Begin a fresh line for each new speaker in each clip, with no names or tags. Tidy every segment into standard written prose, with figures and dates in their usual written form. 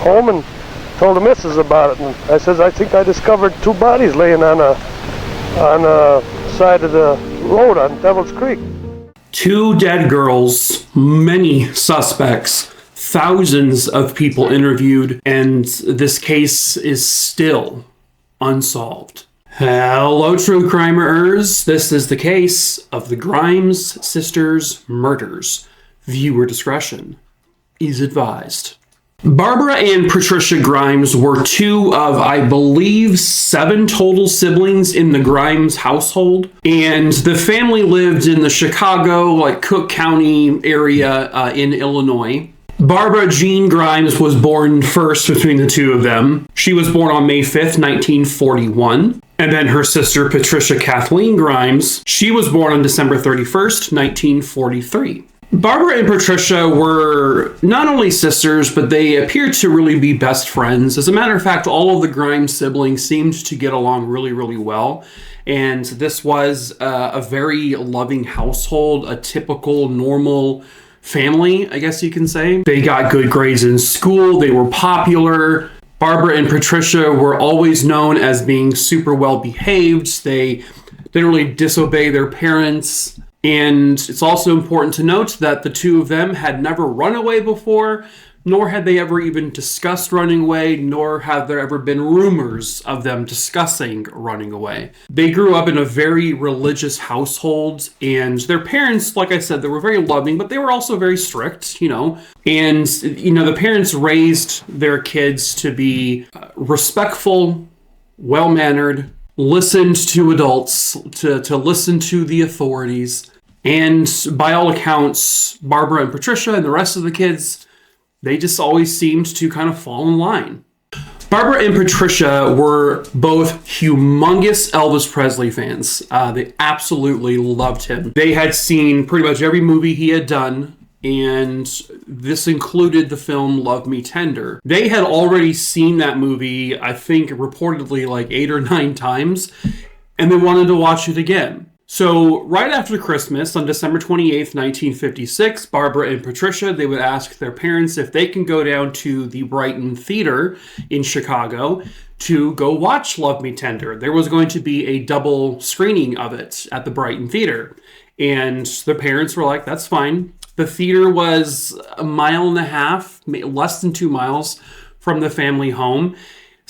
home and told the missus about it. And I says, I think I discovered 2 bodies laying on a side of the road on Devil's Creek.
2 dead girls, many suspects, thousands of people interviewed, and this case is still unsolved. Hello, true crimerers. This is the case of the Grimes sisters' murders. Viewer discretion is advised. Barbara and Patricia Grimes were 2 of, I believe, 7 total siblings in the Grimes household. And the family lived in the Chicago, Cook County area in Illinois. Barbara Jean Grimes was born first between the 2 of them. She was born on May 5th, 1941. And then her sister, Patricia Kathleen Grimes, she was born on December 31st, 1943. Barbara and Patricia were not only sisters, but they appeared to really be best friends. As a matter of fact, all of the Grimes siblings seemed to get along really, really well. And this was a very loving household, a typical, normal family, I guess you can say. They got good grades in school. They were popular. Barbara and Patricia were always known as being super well behaved. They didn't really disobey their parents. And it's also important to note that the 2 of them had never run away before, nor had they ever even discussed running away, nor have there ever been rumors of them discussing running away. They grew up in a very religious household, and their parents, like I said, they were very loving, but they were also very strict, And, the parents raised their kids to be respectful, well-mannered, listened to adults, to listen to the authorities. And by all accounts, Barbara and Patricia and the rest of the kids, they just always seemed to kind of fall in line. Barbara and Patricia were both humongous Elvis Presley fans. They absolutely loved him. They had seen pretty much every movie he had done, and this included the film Love Me Tender. They had already seen that movie, I think, reportedly 8 or 9 times, and they wanted to watch it again. So right after Christmas, on December 28th, 1956, Barbara and Patricia, they would ask their parents if they can go down to the Brighton Theater in Chicago to go watch Love Me Tender. There was going to be a double screening of it at the Brighton Theater. And the parents were like, that's fine. The theater was 1.5 miles, less than 2 miles from the family home.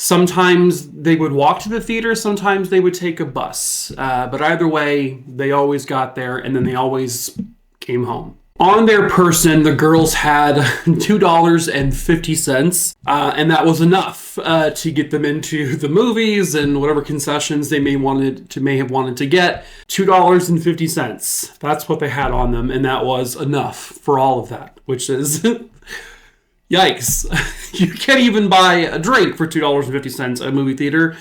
Sometimes they would walk to the theater, sometimes they would take a bus. But either way, they always got there, and then they always came home. On their person, the girls had $2.50, and that was enough to get them into the movies and whatever concessions they may have wanted to get. $2.50. That's what they had on them, and that was enough for all of that, which is yikes. You can't even buy a drink for $2.50 at a movie theater.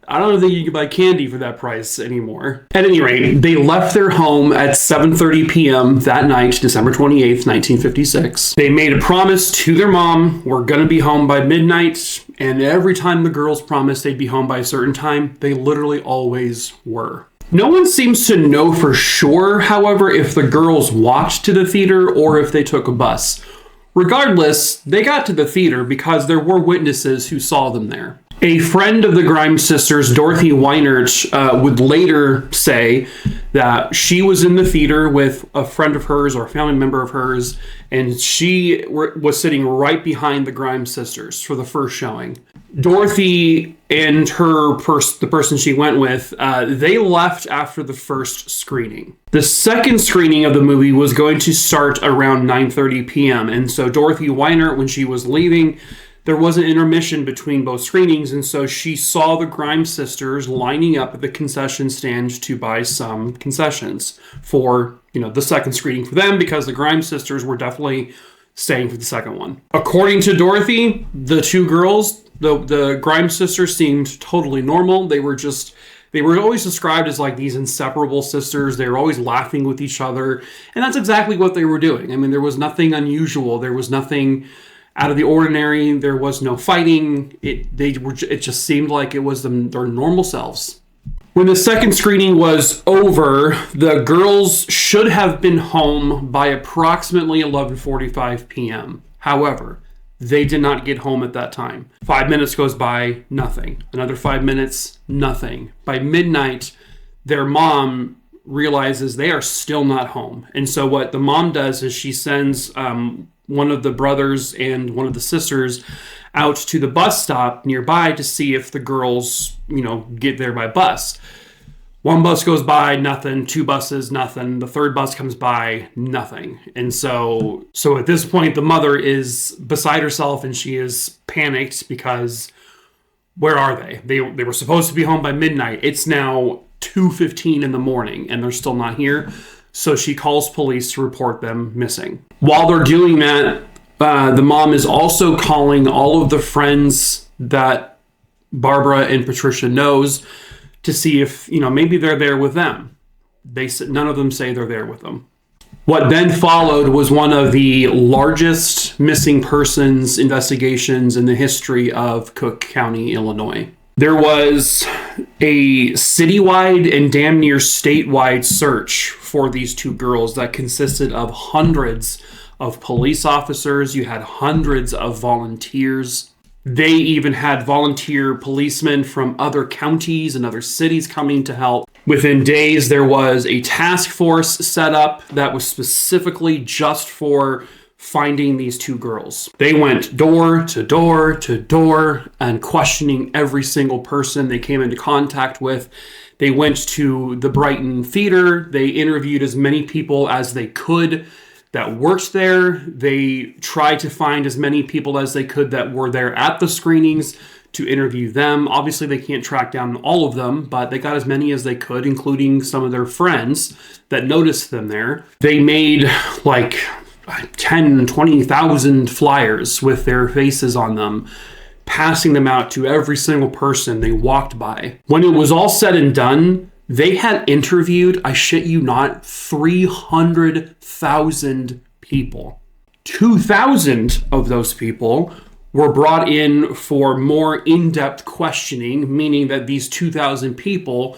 I don't think you can buy candy for that price anymore. At any rate, they left their home at 7:30 p.m. that night, December 28th, 1956. They made a promise to their mom, we're going to be home by midnight, and every time the girls promised they'd be home by a certain time, they literally always were. No one seems to know for sure, however, if the girls walked to the theater or if they took a bus. Regardless, they got to the theater because there were witnesses who saw them there. A friend of the Grimes sisters, Dorothy Weinert, would later say that she was in the theater with a friend of hers or a family member of hers, and she was sitting right behind the Grimes sisters for the first showing. Dorothy and the person she went with, they left after the first screening. The second screening of the movie was going to start around 9:30 p.m. And so Dorothy Weinert, when she was leaving, there was an intermission between both screenings, and so she saw the Grimes sisters lining up at the concession stand to buy some concessions for, the second screening for them, because the Grimes sisters were definitely staying for the second one. According to Dorothy, the 2 girls, the Grimes sisters seemed totally normal. They were always described as these inseparable sisters. They were always laughing with each other, and that's exactly what they were doing. I mean, there was nothing unusual. There was nothing out of the ordinary. There was no fighting. It just seemed like it was their normal selves. When the second screening was over, the girls should have been home by approximately 11:45 p.m. However, They did not get home at that time. 5 minutes goes by, nothing. Another 5 minutes, nothing. By midnight, their mom realizes they are still not home. And so what the mom does is she sends one of the brothers and one of the sisters out to the bus stop nearby to see if the girls, get there by bus. One bus goes by, nothing. Two buses, nothing. The third bus comes by, nothing. And so at this point, the mother is beside herself and she is panicked because where are they? They were supposed to be home by midnight. It's now 2:15 in the morning and they're still not here. So she calls police to report them missing. While they're doing that, the mom is also calling all of the friends that Barbara and Patricia knows to see if, maybe they're there with them. None of them say they're there with them. What then followed was one of the largest missing persons investigations in the history of Cook County, Illinois. There was a citywide and damn near statewide search for these two girls that consisted of hundreds of police officers. You had hundreds of volunteers. They even had volunteer policemen from other counties and other cities coming to help. Within days, there was a task force set up that was specifically just for finding these two girls. They went door to door to door and questioning every single person they came into contact with. They went to the Brighton Theater. They interviewed as many people as they could that worked there. They tried to find as many people as they could that were there at the screenings to interview them. Obviously, they can't track down all of them, but they got as many as they could, including some of their friends that noticed them there. They made like 10, 20,000 flyers with their faces on them, passing them out to every single person they walked by. When it was all said and done, they had interviewed, I shit you not, 300,000 people. 2,000 of those people were brought in for more in-depth questioning, meaning that these 2,000 people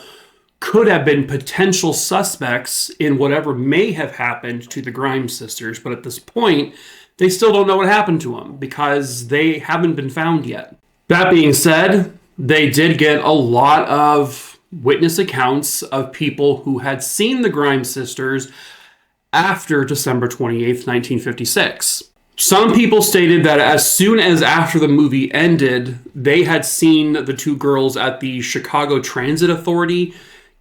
could have been potential suspects in whatever may have happened to the Grimes sisters. But at this point, they still don't know what happened to them because they haven't been found yet. That being said, they did get a lot of witness accounts of people who had seen the Grimes sisters after December 28th, 1956. Some people stated that as soon as after the movie ended, they had seen the two girls at the Chicago Transit Authority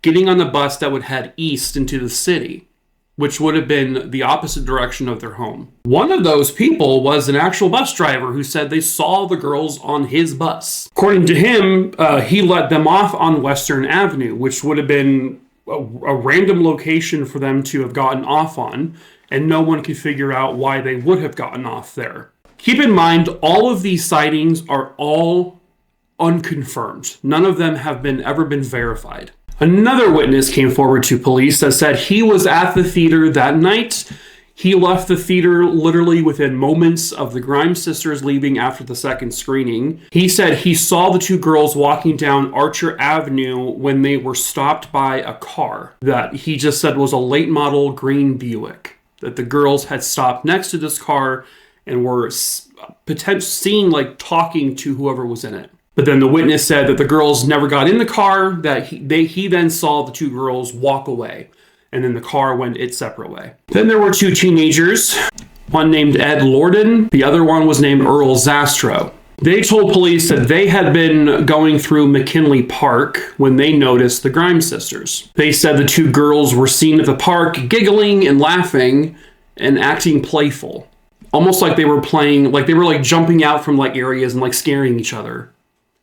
getting on the bus that would head east into the city, which would have been the opposite direction of their home. One of those people was an actual bus driver who said they saw the girls on his bus. According to him, he let them off on Western Avenue, which would have been a random location for them to have gotten off on, and no one could figure out why they would have gotten off there. Keep in mind, all of these sightings are all unconfirmed. None of them have ever been verified. Another witness came forward to police that said he was at the theater that night. He left the theater literally within moments of the Grimes sisters leaving after the second screening. He said he saw the two girls walking down Archer Avenue when they were stopped by a car that he just said was a late model green Buick. That the girls had stopped next to this car and were potentially talking to whoever was in it. But then the witness said that the girls never got in the car, that he then saw the two girls walk away, and then the car went its separate way. Then there were two teenagers, one named Ed Lorden, the other one was named Earl Zastro. They told police that they had been going through McKinley Park when they noticed the Grimes sisters. They said the two girls were seen at the park giggling and laughing and acting playful. Almost like they were playing, like they were jumping out from areas and scaring each other.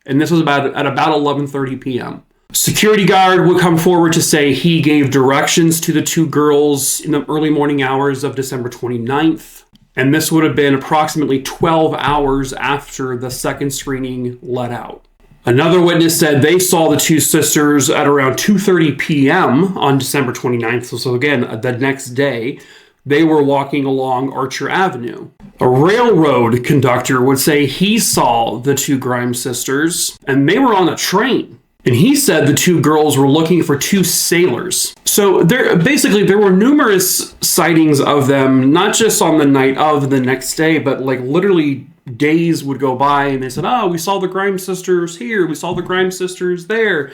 And this was at about 11:30 p.m. Security guard would come forward to say he gave directions to the two girls in the early morning hours of December 29th. And this would have been approximately 12 hours after the second screening let out. Another witness said they saw the two sisters at around 2:30 p.m. on December 29th. So again, the next day, they were walking along Archer Avenue. A railroad conductor would say he saw the two Grimes sisters, and they were on a train. And he said the two girls were looking for two sailors. So there were numerous sightings of them, not just on the night of the next day, but literally days would go by and they said, oh, we saw the Grimes sisters here, we saw the Grimes sisters there.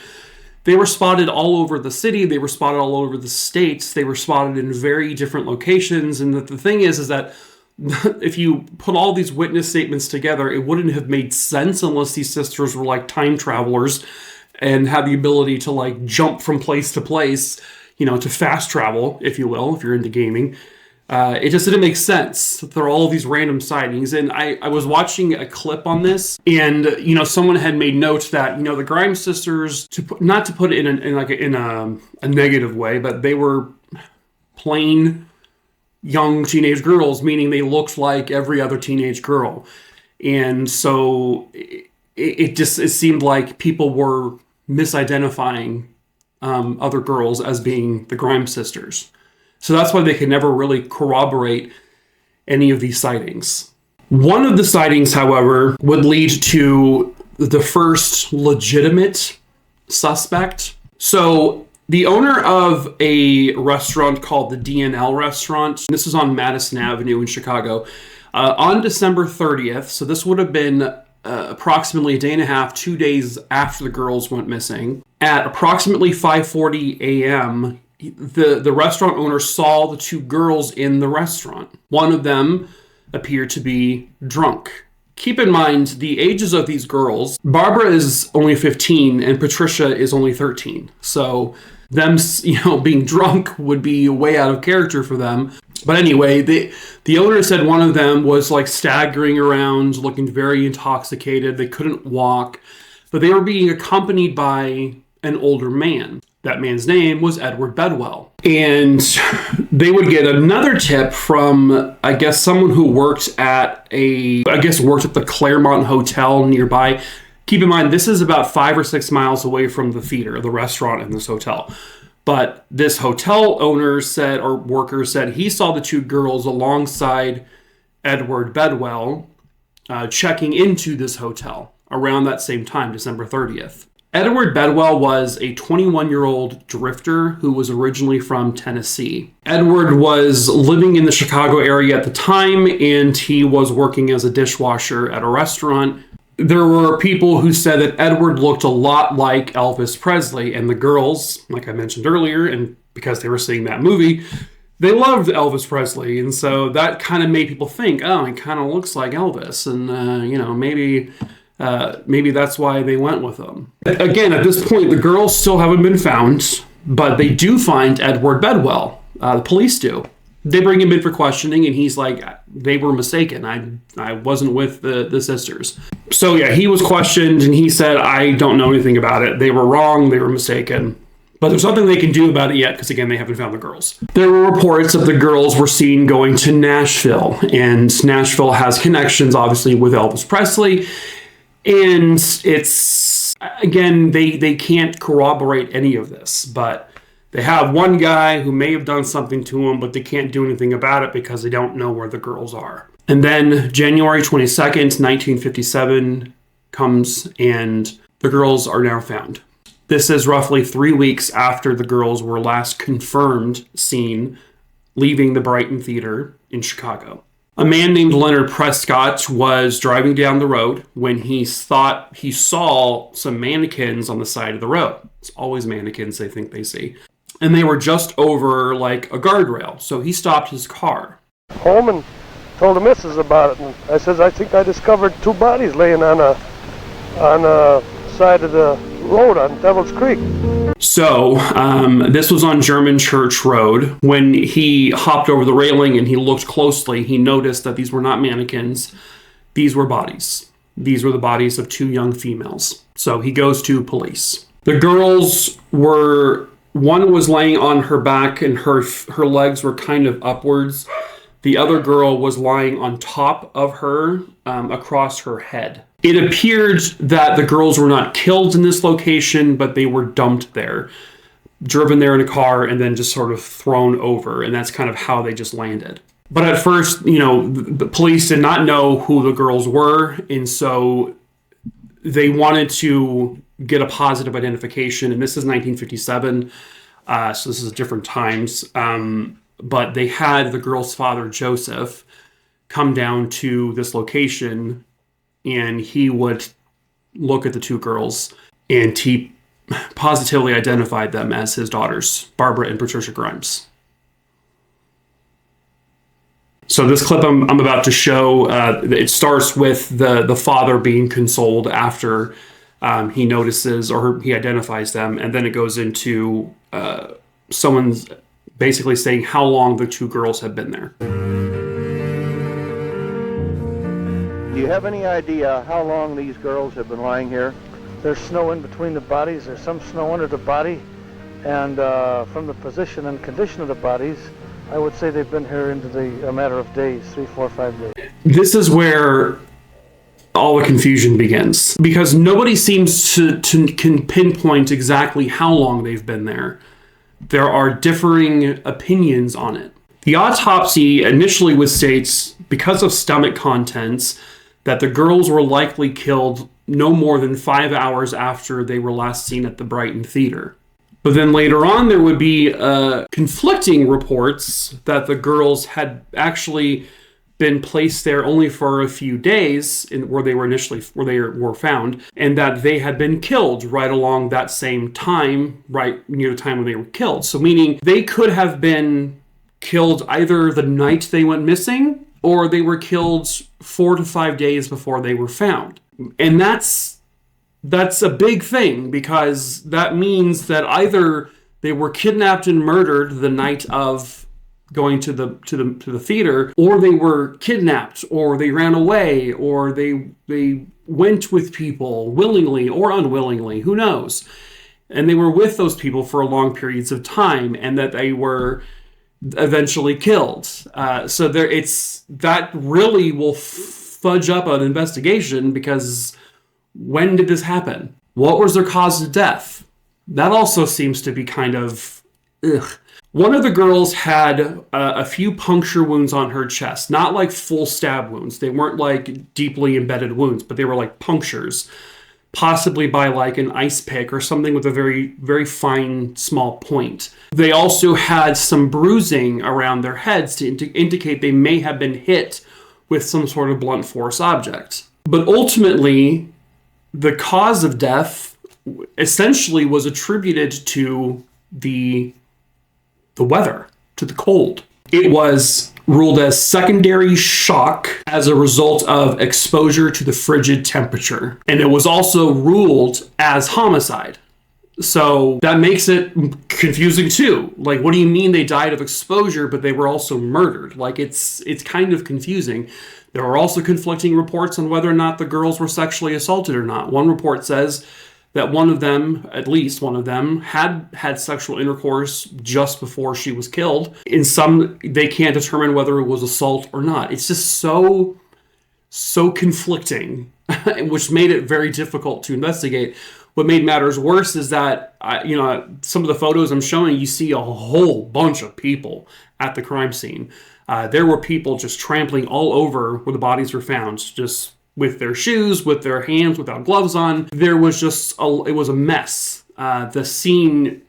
They were spotted all over the city. They were spotted all over the states. They were spotted in very different locations. And the thing is that if you put all these witness statements together, it wouldn't have made sense unless these sisters were like time travelers and had the ability to like jump from place to place, to fast travel, if you will, if you're into gaming. It just didn't make sense. There are all these random sightings. And I was watching a clip on this, and, someone had made note that, the Grimes sisters, not to put it in a negative way, but they were plain young teenage girls, meaning they looked like every other teenage girl. And so it seemed like people were misidentifying other girls as being the Grimes sisters. So that's why they could never really corroborate any of these sightings. One of the sightings, however, would lead to the first legitimate suspect. So the owner of a restaurant called the D&L restaurant, this is on Madison Avenue in Chicago, on December 30th, so this would have been approximately a day and a half, 2 days after the girls went missing, at approximately 5:40 a.m., the restaurant owner saw the two girls in the restaurant. One of them appeared to be drunk. Keep in mind the ages of these girls. Barbara is only 15 and Patricia is only 13. So them, being drunk would be way out of character for them. But anyway, the owner said one of them was like staggering around, looking very intoxicated. They couldn't walk, but they were being accompanied by an older man. That man's name was Edward Bedwell. And they would get another tip from, I guess, someone who worked at the Claremont Hotel nearby. Keep in mind, this is about 5 or 6 miles away from the theater, the restaurant, and this hotel. But this hotel owner said, or worker said, he saw the two girls alongside Edward Bedwell checking into this hotel around that same time, December 30th. Edward Bedwell was a 21-year-old drifter who was originally from Tennessee. Edward was living in the Chicago area at the time, and he was working as a dishwasher at a restaurant. There were people who said that Edward looked a lot like Elvis Presley, and the girls, like I mentioned earlier, and because they were seeing that movie, they loved Elvis Presley, and so that kind of made people think, oh, he kind of looks like Elvis, and, maybe that's why they went with him. Again, at this point, the girls still haven't been found, but they do find Edward Bedwell. The police do. They bring him in for questioning, and he's like, they were mistaken. I wasn't with the sisters. So yeah, he was questioned, and he said, I don't know anything about it. They were wrong. They were mistaken. But there's nothing they can do about it yet, because again, they haven't found the girls. There were reports that the girls were seen going to Nashville, and Nashville has connections, obviously, with Elvis Presley. And it's, again, they can't corroborate any of this, but they have one guy who may have done something to him, but they can't do anything about it because they don't know where the girls are. And then January 22nd, 1957 comes, and the girls are now found. This is roughly 3 weeks after the girls were last confirmed seen leaving the Brighton Theater in Chicago. A man named Leonard Prescott was driving down the road when he thought he saw some mannequins on the side of the road. It's always mannequins they think they see. And they were just over like a guardrail. So he stopped his car.
Home and told the missus about it. And I says, I think I discovered 2 bodies laying on a side of the road on Devil's Creek.
So this was on German Church Road. When he hopped over the railing and he looked closely, he noticed that these were not mannequins. These were bodies. These were the bodies of 2 young females. So he goes to police. The girls were, one was laying on her back and her legs were kind of upwards. The other girl was lying on top of her, across her head. It appeared that the girls were not killed in this location, but they were dumped there, driven there in a car, and then just sort of thrown over. And that's kind of how they just landed. But at first, the police did not know who the girls were. And so they wanted to get a positive identification. And this is 1957. So this is different times. But they had the girl's father, Joseph, come down to this location, and he would look at the two girls, and he positively identified them as his daughters, Barbara and Patricia Grimes. So this clip I'm about to show, it starts with the father being consoled after he notices or he identifies them, and then it goes into someone's basically saying how long the two girls have been there.
Do you have any idea how long these girls have been lying here?
There's snow in between the bodies. There's some snow under the body. And from the position and condition of the bodies, I would say they've been here into a matter of days, 3, 4, 5 days.
This is where all the confusion begins, because nobody seems to can pinpoint exactly how long they've been there. There are differing opinions on it. The autopsy initially was states, because of stomach contents, that the girls were likely killed no more than 5 hours after they were last seen at the Brighton Theater. But then later on, there would be conflicting reports that the girls had actually been placed there only for a few days where they were found, and that they had been killed right along that same time, right near the time when they were killed. So meaning they could have been killed either the night they went missing, or they were killed 4 to 5 days before they were found. And that's a big thing, because that means that either they were kidnapped and murdered the night of going to the theater, or they were kidnapped, or they ran away, or they went with people willingly or unwillingly, who knows? And they were with those people for long periods of time, and that they were eventually killed. So that really will fudge up an investigation, because when did this happen? What was their cause of death? That also seems to be kind of ugh. One of the girls had a few puncture wounds on her chest, not like full stab wounds. They weren't like deeply embedded wounds, but they were like punctures, possibly by like an ice pick or something with a very, very fine, small point. They also had some bruising around their heads to indicate they may have been hit with some sort of blunt force object. But ultimately, the cause of death essentially was attributed to the weather, to the cold. It was ruled as secondary shock as a result of exposure to the frigid temperature. And it was also ruled as homicide. So that makes it confusing too. Like, what do you mean they died of exposure, but they were also murdered? Like, it's kind of confusing. There are also conflicting reports on whether or not the girls were sexually assaulted or not. One report says that one of them, at least one of them, had sexual intercourse just before she was killed. In some, they can't determine whether it was assault or not. It's just so conflicting, which made it very difficult to investigate. What made matters worse is that, some of the photos I'm showing, you see a whole bunch of people at the crime scene. There were people just trampling all over where the bodies were found, just with their shoes, with their hands, without gloves on. There was it was a mess. The scene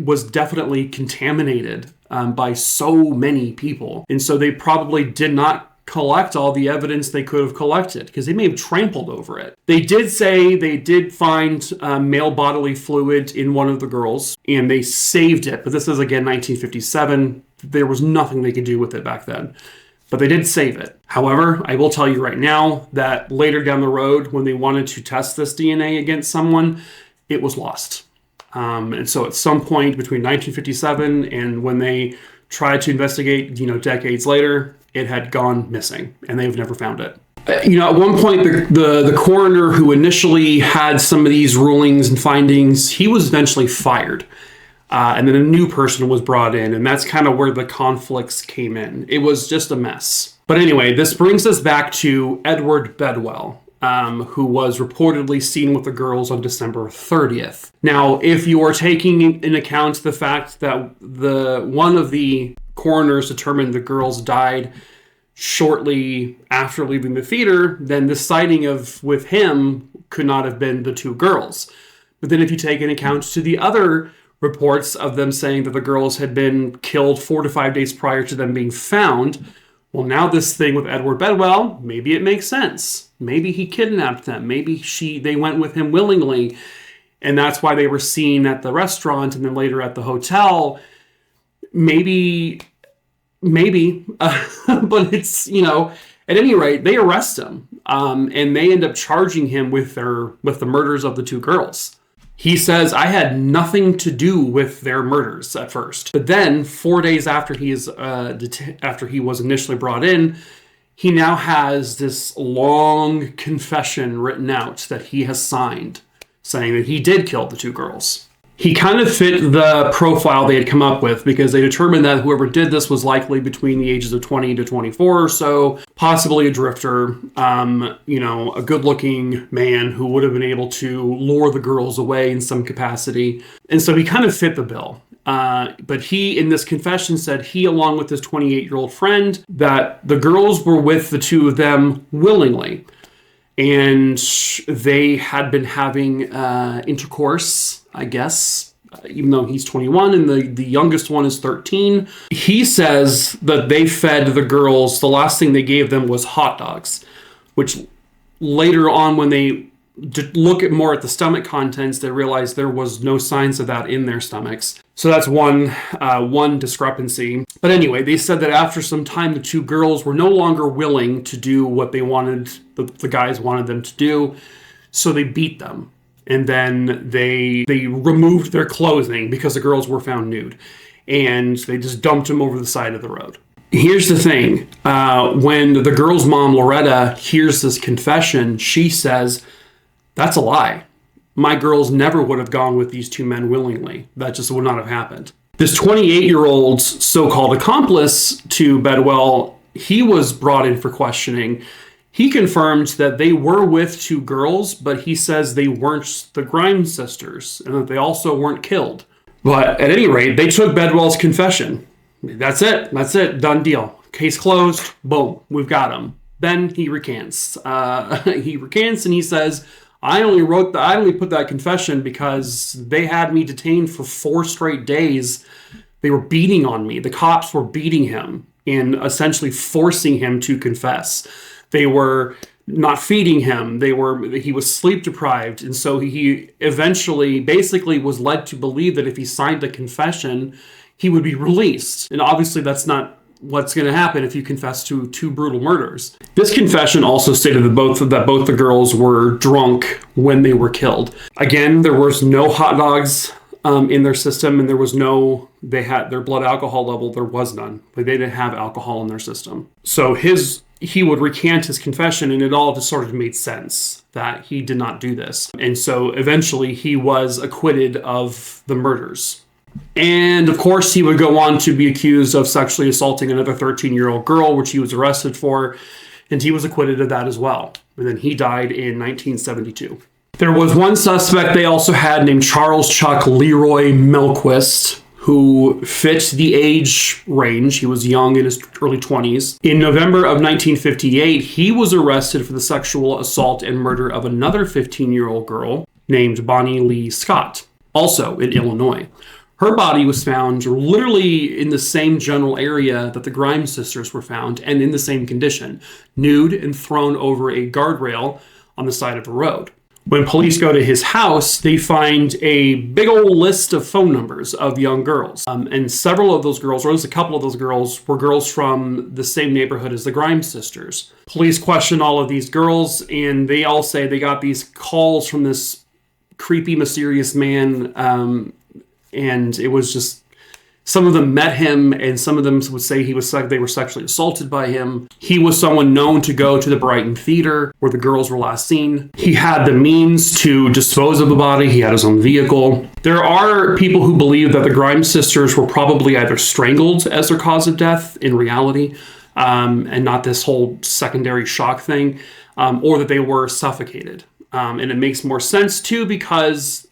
was definitely contaminated by so many people. And so they probably did not collect all the evidence they could have collected, because they may have trampled over it. They did say they did find male bodily fluid in one of the girls, and they saved it. But this is, again, 1957. There was nothing they could do with it back then. But they did save it. However, I will tell you right now that later down the road, when they wanted to test this DNA against someone, it was lost. And so at some point between 1957 and when they tried to investigate, decades later, it had gone missing, and they've never found it. At one point, the coroner who initially had some of these rulings and findings, he was eventually fired. And then a new person was brought in, and that's kind of where the conflicts came in. It was just a mess. But anyway, this brings us back to Edward Bedwell, who was reportedly seen with the girls on December 30th. Now, if you are taking into account the fact that one of the coroners determined the girls died shortly after leaving the theater, then the sighting with him could not have been the two girls. But then if you take into account to the other reports of them saying that the girls had been killed 4 to 5 days prior to them being found, Well, now this thing with Edward Bedwell, maybe it makes sense. Maybe he kidnapped them. Maybe they went with him willingly. And that's why they were seen at the restaurant and then later at the hotel. Maybe, but it's, at any rate, they arrest him. And they end up charging him with the murders of the two girls. He says, I had nothing to do with their murders at first. But then 4 days after after he was initially brought in, he now has this long confession written out that he has signed, saying that he did kill the two girls. He kind of fit the profile they had come up with because they determined that whoever did this was likely between the ages of 20 to 24 or so, possibly a drifter, a good-looking man who would have been able to lure the girls away in some capacity. And so he kind of fit the bill. But he, in this confession, said he, along with his 28-year-old friend, that the girls were with the two of them willingly. And they had been having intercourse, I guess, even though he's 21 and the youngest one is 13. He says that they fed the girls, the last thing they gave them was hot dogs, which later on when they look more at the stomach contents, they realize there was no signs of that in their stomachs. So that's one discrepancy. But anyway, they said that after some time, the two girls were no longer willing to do what they wanted, the guys wanted them to do. So they beat them. And then they removed their clothing because the girls were found nude. And they just dumped them over the side of the road. Here's the thing. When the girl's mom, Loretta, hears this confession, she says, that's a lie. My girls never would have gone with these two men willingly. That just would not have happened. This 28-year-old's so-called accomplice to Bedwell, he was brought in for questioning. He confirmed that they were with two girls, but he says they weren't the Grimes sisters and that they also weren't killed. But at any rate, they took Bedwell's confession. That's it. Done deal. Case closed. Boom. We've got him. Then he recants. And he says, I only put that confession because they had me detained for 4 straight days. They were beating on me. The cops were beating him and essentially forcing him to confess. They were not feeding him. He was sleep deprived. And so he eventually basically was led to believe that if he signed a confession, he would be released. And obviously that's not what's going to happen if you confess to 2 brutal murders. This confession also stated that both the girls were drunk when they were killed. Again, there was no hot dogs in their system, and they had their blood alcohol level. There was none. They didn't have alcohol in their system. So he would recant his confession, and it all just sort of made sense that he did not do this. And so eventually he was acquitted of the murders. And of course, he would go on to be accused of sexually assaulting another 13-year-old girl, which he was arrested for, and he was acquitted of that as well. And then he died in 1972. There was one suspect they also had named Charles Chuck Leroy Melquist, who fit the age range. He was young, in his early 20s. In November of 1958, he was arrested for the sexual assault and murder of another 15-year-old girl named Bonnie Lee Scott, also in Illinois. Her body was found literally in the same general area that the Grimes sisters were found, and in the same condition, nude and thrown over a guardrail on the side of a road. When police go to his house, they find a big old list of phone numbers of young girls. And several of those girls, or at least a couple of those girls, were girls from the same neighborhood as the Grimes sisters. Police question all of these girls, and they all say they got these calls from this creepy, mysterious man, and it was just, some of them met him, and some of them would say they were sexually assaulted by him. He was someone known to go to the Brighton Theater, where the girls were last seen. He had the means to dispose of the body. He had his own vehicle. There are people who believe that the Grimes sisters were probably either strangled as their cause of death in reality, and not this whole secondary shock thing, or that they were suffocated. And it makes more sense, too, because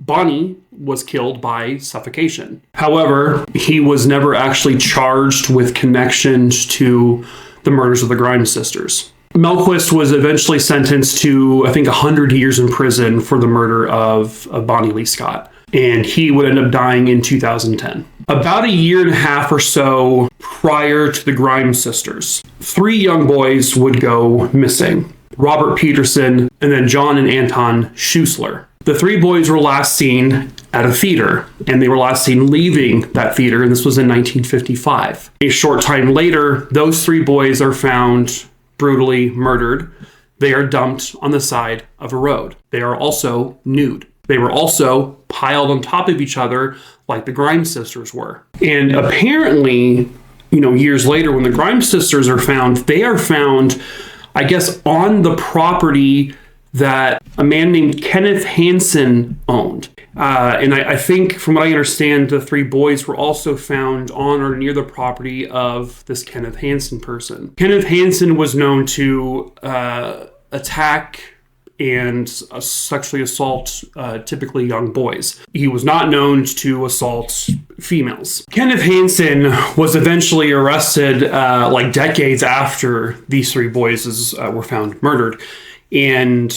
Bonnie was killed by suffocation. However, he was never actually charged with connections to the murders of the Grimes sisters. Melquist was eventually sentenced to, I think, 100 years in prison for the murder of Bonnie Lee Scott. and he would end up dying in 2010. About a year and a half or so prior to the Grimes sisters, 3 young boys would go missing. Robert Peterson, and then John and Anton Schuessler. The 3 boys were last seen at a theater, and they were last seen leaving that theater, and this was in 1955. A short time later, those 3 boys are found brutally murdered. They are dumped on the side of a road. They are also nude. They were also piled on top of each other like the Grimes sisters were. And apparently, years later, when the Grimes sisters are found, they are found, I guess, on the property that a man named Kenneth Hansen owned. And I think, from what I understand, the 3 boys were also found on or near the property of this Kenneth Hansen person. Kenneth Hansen was known to attack and sexually assault typically young boys. He was not known to assault females. Kenneth Hansen was eventually arrested decades after these 3 boys were found murdered. And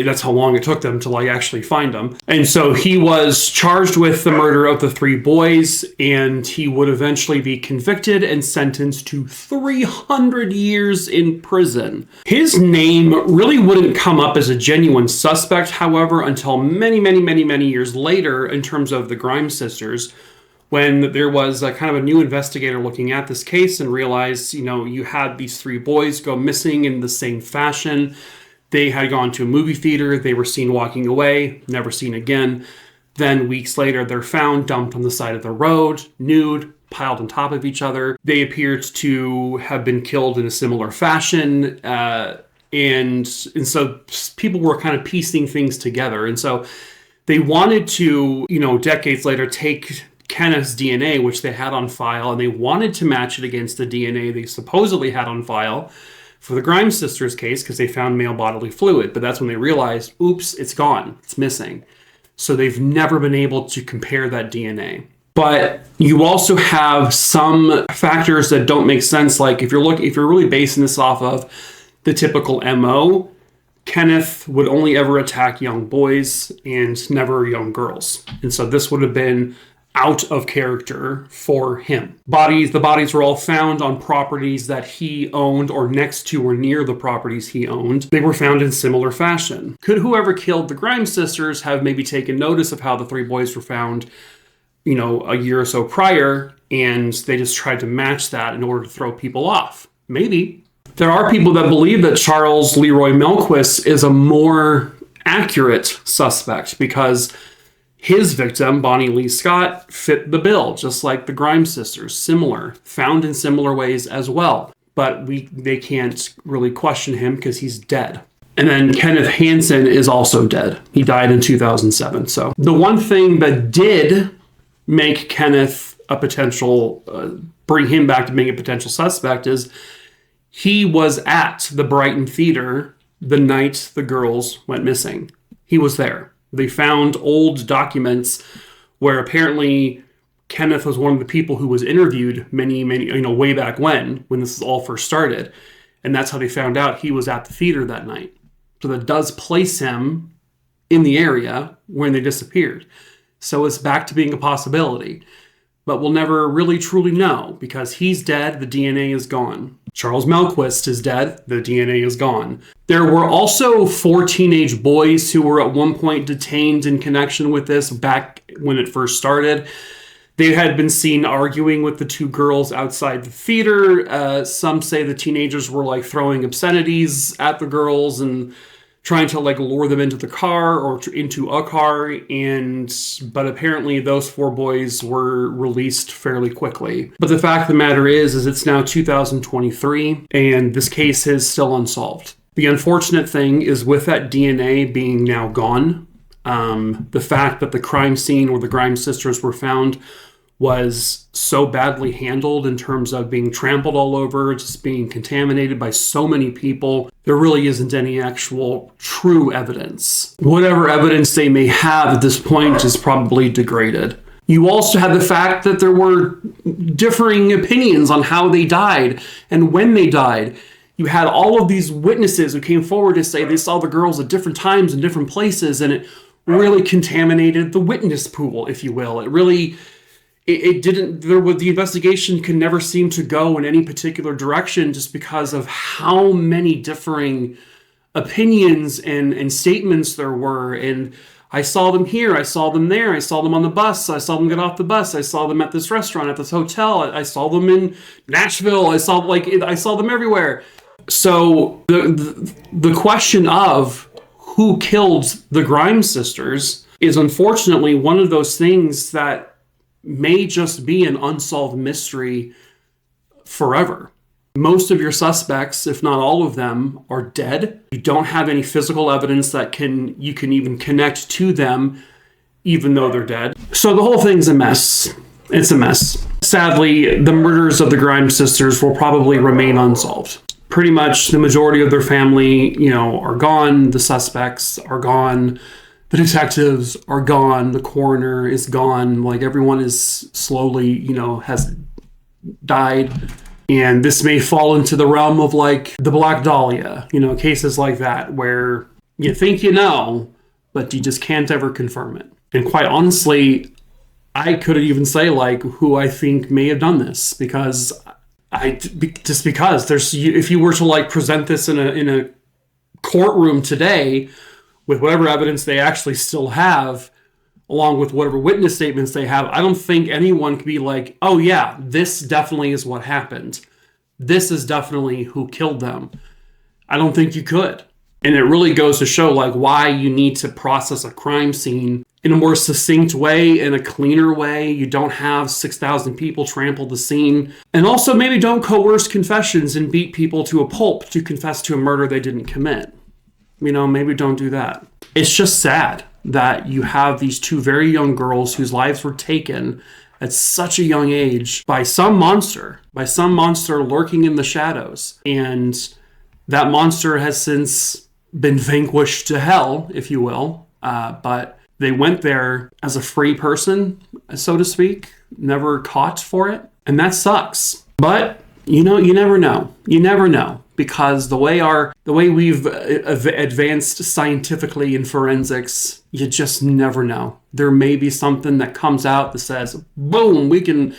that's how long it took them to actually find them. And so he was charged with the murder of the 3 boys, and he would eventually be convicted and sentenced to 300 years in prison. His name really wouldn't come up as a genuine suspect, however, until many, many, many, many years later in terms of the Grimes sisters, when there was a kind of a new investigator looking at this case and realized, you had these 3 boys go missing in the same fashion. They had gone to a movie theater. They were seen walking away, never seen again. Then weeks later, they're found dumped on the side of the road, nude, piled on top of each other. They appeared to have been killed in a similar fashion. And so people were kind of piecing things together. And so they wanted to, decades later, take Kenneth's DNA, which they had on file, and they wanted to match it against the DNA they supposedly had on file for the Grimes sisters case, because they found male bodily fluid. But that's when they realized, oops, it's gone. It's missing. So they've never been able to compare that DNA. But you also have some factors that don't make sense. Like if you're really basing this off of the typical MO, Kenneth would only ever attack young boys and never young girls. And so this would have been out of character for him. The bodies were all found on properties that he owned or next to or near the properties he owned. They were found in similar fashion. Could whoever killed the Grimes sisters have maybe taken notice of how the 3 boys were found, a year or so prior, and they just tried to match that in order to throw people off? Maybe. There are people that believe that Charles Leroy Melquist is a more accurate suspect because his victim, Bonnie Lee Scott, fit the bill, just like the Grimes sisters, similar, found in similar ways as well. But they can't really question him because he's dead. And then Kenneth Hansen is also dead. He died in 2007. So the one thing that did make Kenneth a potential, bring him back to being a potential suspect is he was at the Brighton Theater the night the girls went missing. He was there. They found old documents where apparently Kenneth was one of the people who was interviewed many, way back when this all first started. And that's how they found out he was at the theater that night. So that does place him in the area when they disappeared. So it's back to being a possibility. But we'll never really truly know because he's dead, the DNA is gone. Charles Melquist is dead, the DNA is gone. There were also 4 teenage boys who were at one point detained in connection with this back when it first started. They had been seen arguing with the 2 girls outside the theater. Some say the teenagers were throwing obscenities at the girls and trying to lure them into the car or into a car, but apparently those 4 boys were released fairly quickly. But the fact of the matter is it's now 2023 and this case is still unsolved. The unfortunate thing is with that DNA being now gone, the fact that the crime scene where the Grimes sisters were found was so badly handled in terms of being trampled all over, just being contaminated by so many people, there really isn't any actual true evidence. Whatever evidence they may have at this point is probably degraded. You also had the fact that there were differing opinions on how they died and when they died. You had all of these witnesses who came forward to say they saw the girls at different times in different places, and it really contaminated the witness pool, if you will. It didn't, the investigation could never seem to go in any particular direction just because of how many differing opinions and statements there were. And I saw them here, I saw them there, I saw them on the bus, I saw them get off the bus, I saw them at this restaurant, at this hotel, I saw them in Nashville, I saw them everywhere. So the question of who killed the Grimes sisters is unfortunately one of those things that may just be an unsolved mystery forever. Most of your suspects, if not all of them, are dead. You don't have any physical evidence that you can even connect to them, even though they're dead. So the whole thing's a mess. It's a mess. Sadly, the murders of the Grimes sisters will probably remain unsolved. Pretty much the majority of their family, are gone. The suspects are gone. The detectives are gone. The coroner is gone. Like, everyone is slowly, has died. And this may fall into the realm of like the Black Dahlia, cases like that where you think but you just can't ever confirm it. And quite honestly, I couldn't even say like who I think may have done this because if you were to like present this in a courtroom today with whatever evidence they actually still have, along with whatever witness statements they have, I don't think anyone could be like, oh yeah, this definitely is what happened. This is definitely who killed them. I don't think you could. And it really goes to show like why you need to process a crime scene in a more succinct way, in a cleaner way. You don't have 6,000 people trample the scene. And also maybe don't coerce confessions and beat people to a pulp to confess to a murder they didn't commit. Maybe don't do that. It's just sad that you have these two very young girls whose lives were taken at such a young age by some monster lurking in the shadows. And that monster has since been vanquished to hell, if you will. But they went there as a free person, so to speak, never caught for it. And that sucks. But, you never know. You never know. Because the way we've advanced scientifically in forensics, you just never know. There may be something that comes out that says, boom, we can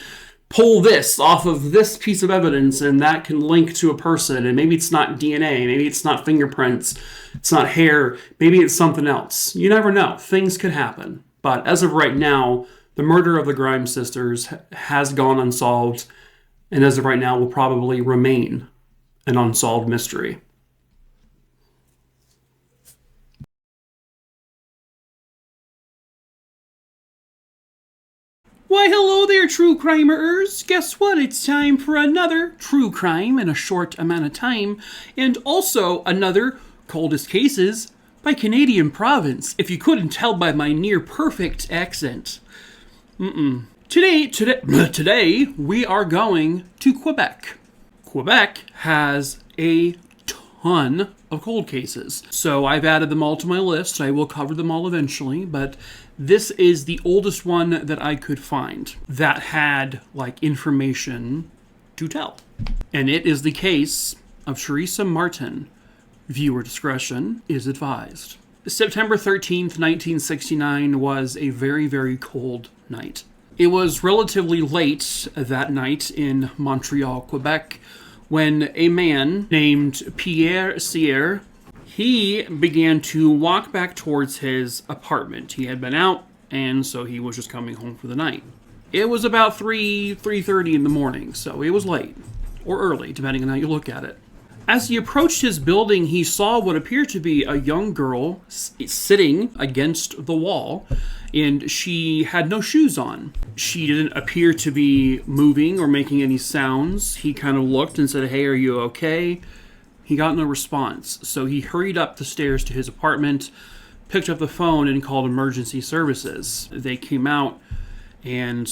pull this off of this piece of evidence and that can link to a person. And maybe it's not DNA, maybe it's not fingerprints, it's not hair, maybe it's something else. You never know. Things could happen. But as of right now, the murder of the Grimes sisters has gone unsolved, and as of right now will probably remain an unsolved mystery. Why, hello there, true crimerers. Guess what? It's time for another true crime in a short amount of time, and also another coldest cases by Canadian province, if you couldn't tell by my near perfect accent. Today we are going to Quebec. Quebec has a ton of cold cases. So I've added them all to my list. I will cover them all eventually, but this is the oldest one that I could find that had information to tell. And it is the case of Teresa Martin. Viewer discretion is advised. September 13th, 1969 was a very, very cold night. It was relatively late that night in Montreal, Quebec, when a man named Pierre Sierre, he began to walk back towards his apartment. He had been out, and so he was just coming home for the night. It was about 3:30 in the morning, so it was late, or early, depending on how you look at it. As he approached his building, he saw what appeared to be a young girl sitting against the wall, and she had no shoes on. She didn't appear to be moving or making any sounds. He kind of looked and said, "Hey, are you okay?" He got no response, so he hurried up the stairs to his apartment, picked up the phone, and called emergency services. They came out, and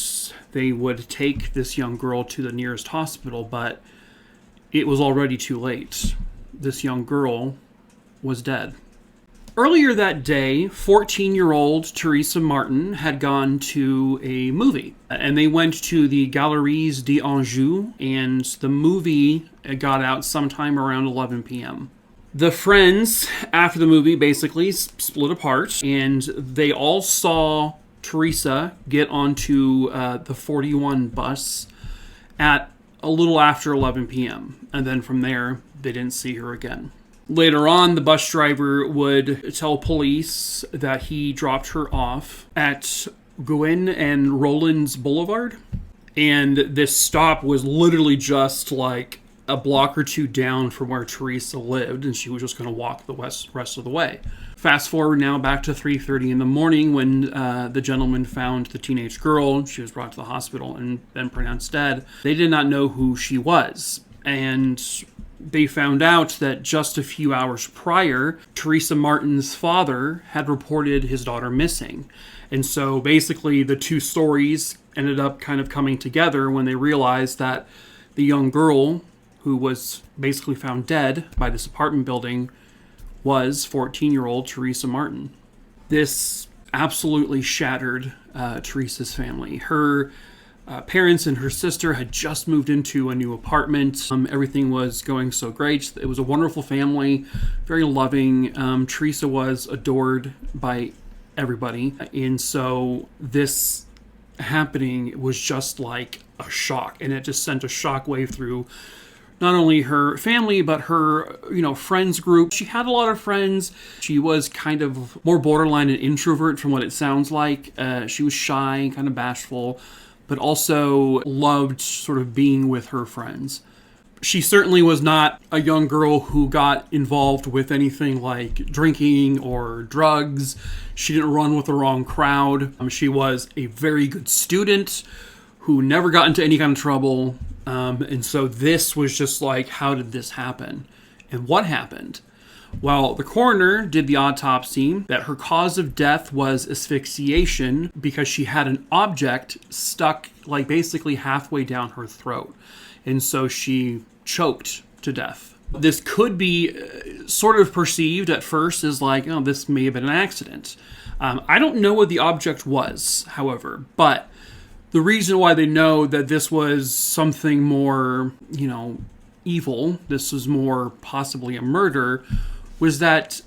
they would take this young girl to the nearest hospital, but it was already too late. This young girl was dead. Earlier that day, 14-year-old Teresa Martin had gone to a movie, and they went to the Galeries d'Anjou, and the movie got out sometime around 11 p.m. The friends, after the movie, basically split apart, and they all saw Teresa get onto the 41 bus at a little after 11 p.m. And then from there, they didn't see her again. Later on, the bus driver would tell police that he dropped her off at Gwynn and Rollins Boulevard. And this stop was literally just like a block or two down from where Teresa lived, and she was just going to walk the rest of the way. Fast forward now back to 3:30 in the morning when the gentleman found the teenage girl. She was brought to the hospital and then pronounced dead. They did not know who she was, and they found out that just a few hours prior, Teresa Martin's father had reported his daughter missing. And so basically the two stories ended up kind of coming together when they realized that the young girl who was basically found dead by this apartment building was 14-year-old Teresa Martin. This absolutely shattered Teresa's family. Her parents and her sister had just moved into a new apartment. Everything was going so great. It was a wonderful family, very loving. Teresa was adored by everybody. And so this happening was just like a shock. And it just sent a shockwave through not only her family, but her, friends group. She had a lot of friends. She was kind of more borderline an introvert from what it sounds like. She was shy, kind of bashful, but also loved sort of being with her friends. She certainly was not a young girl who got involved with anything like drinking or drugs. She didn't run with the wrong crowd. She was a very good student who never got into any kind of trouble. And so this was just like, how did this happen? And what happened? Well, the coroner did the autopsy that her cause of death was asphyxiation because she had an object stuck like basically halfway down her throat. And so she choked to death. This could be sort of perceived at first as like, this may have been an accident. I don't know what the object was, however, but the reason why they know that this was something more, evil, this was more possibly a murder, was that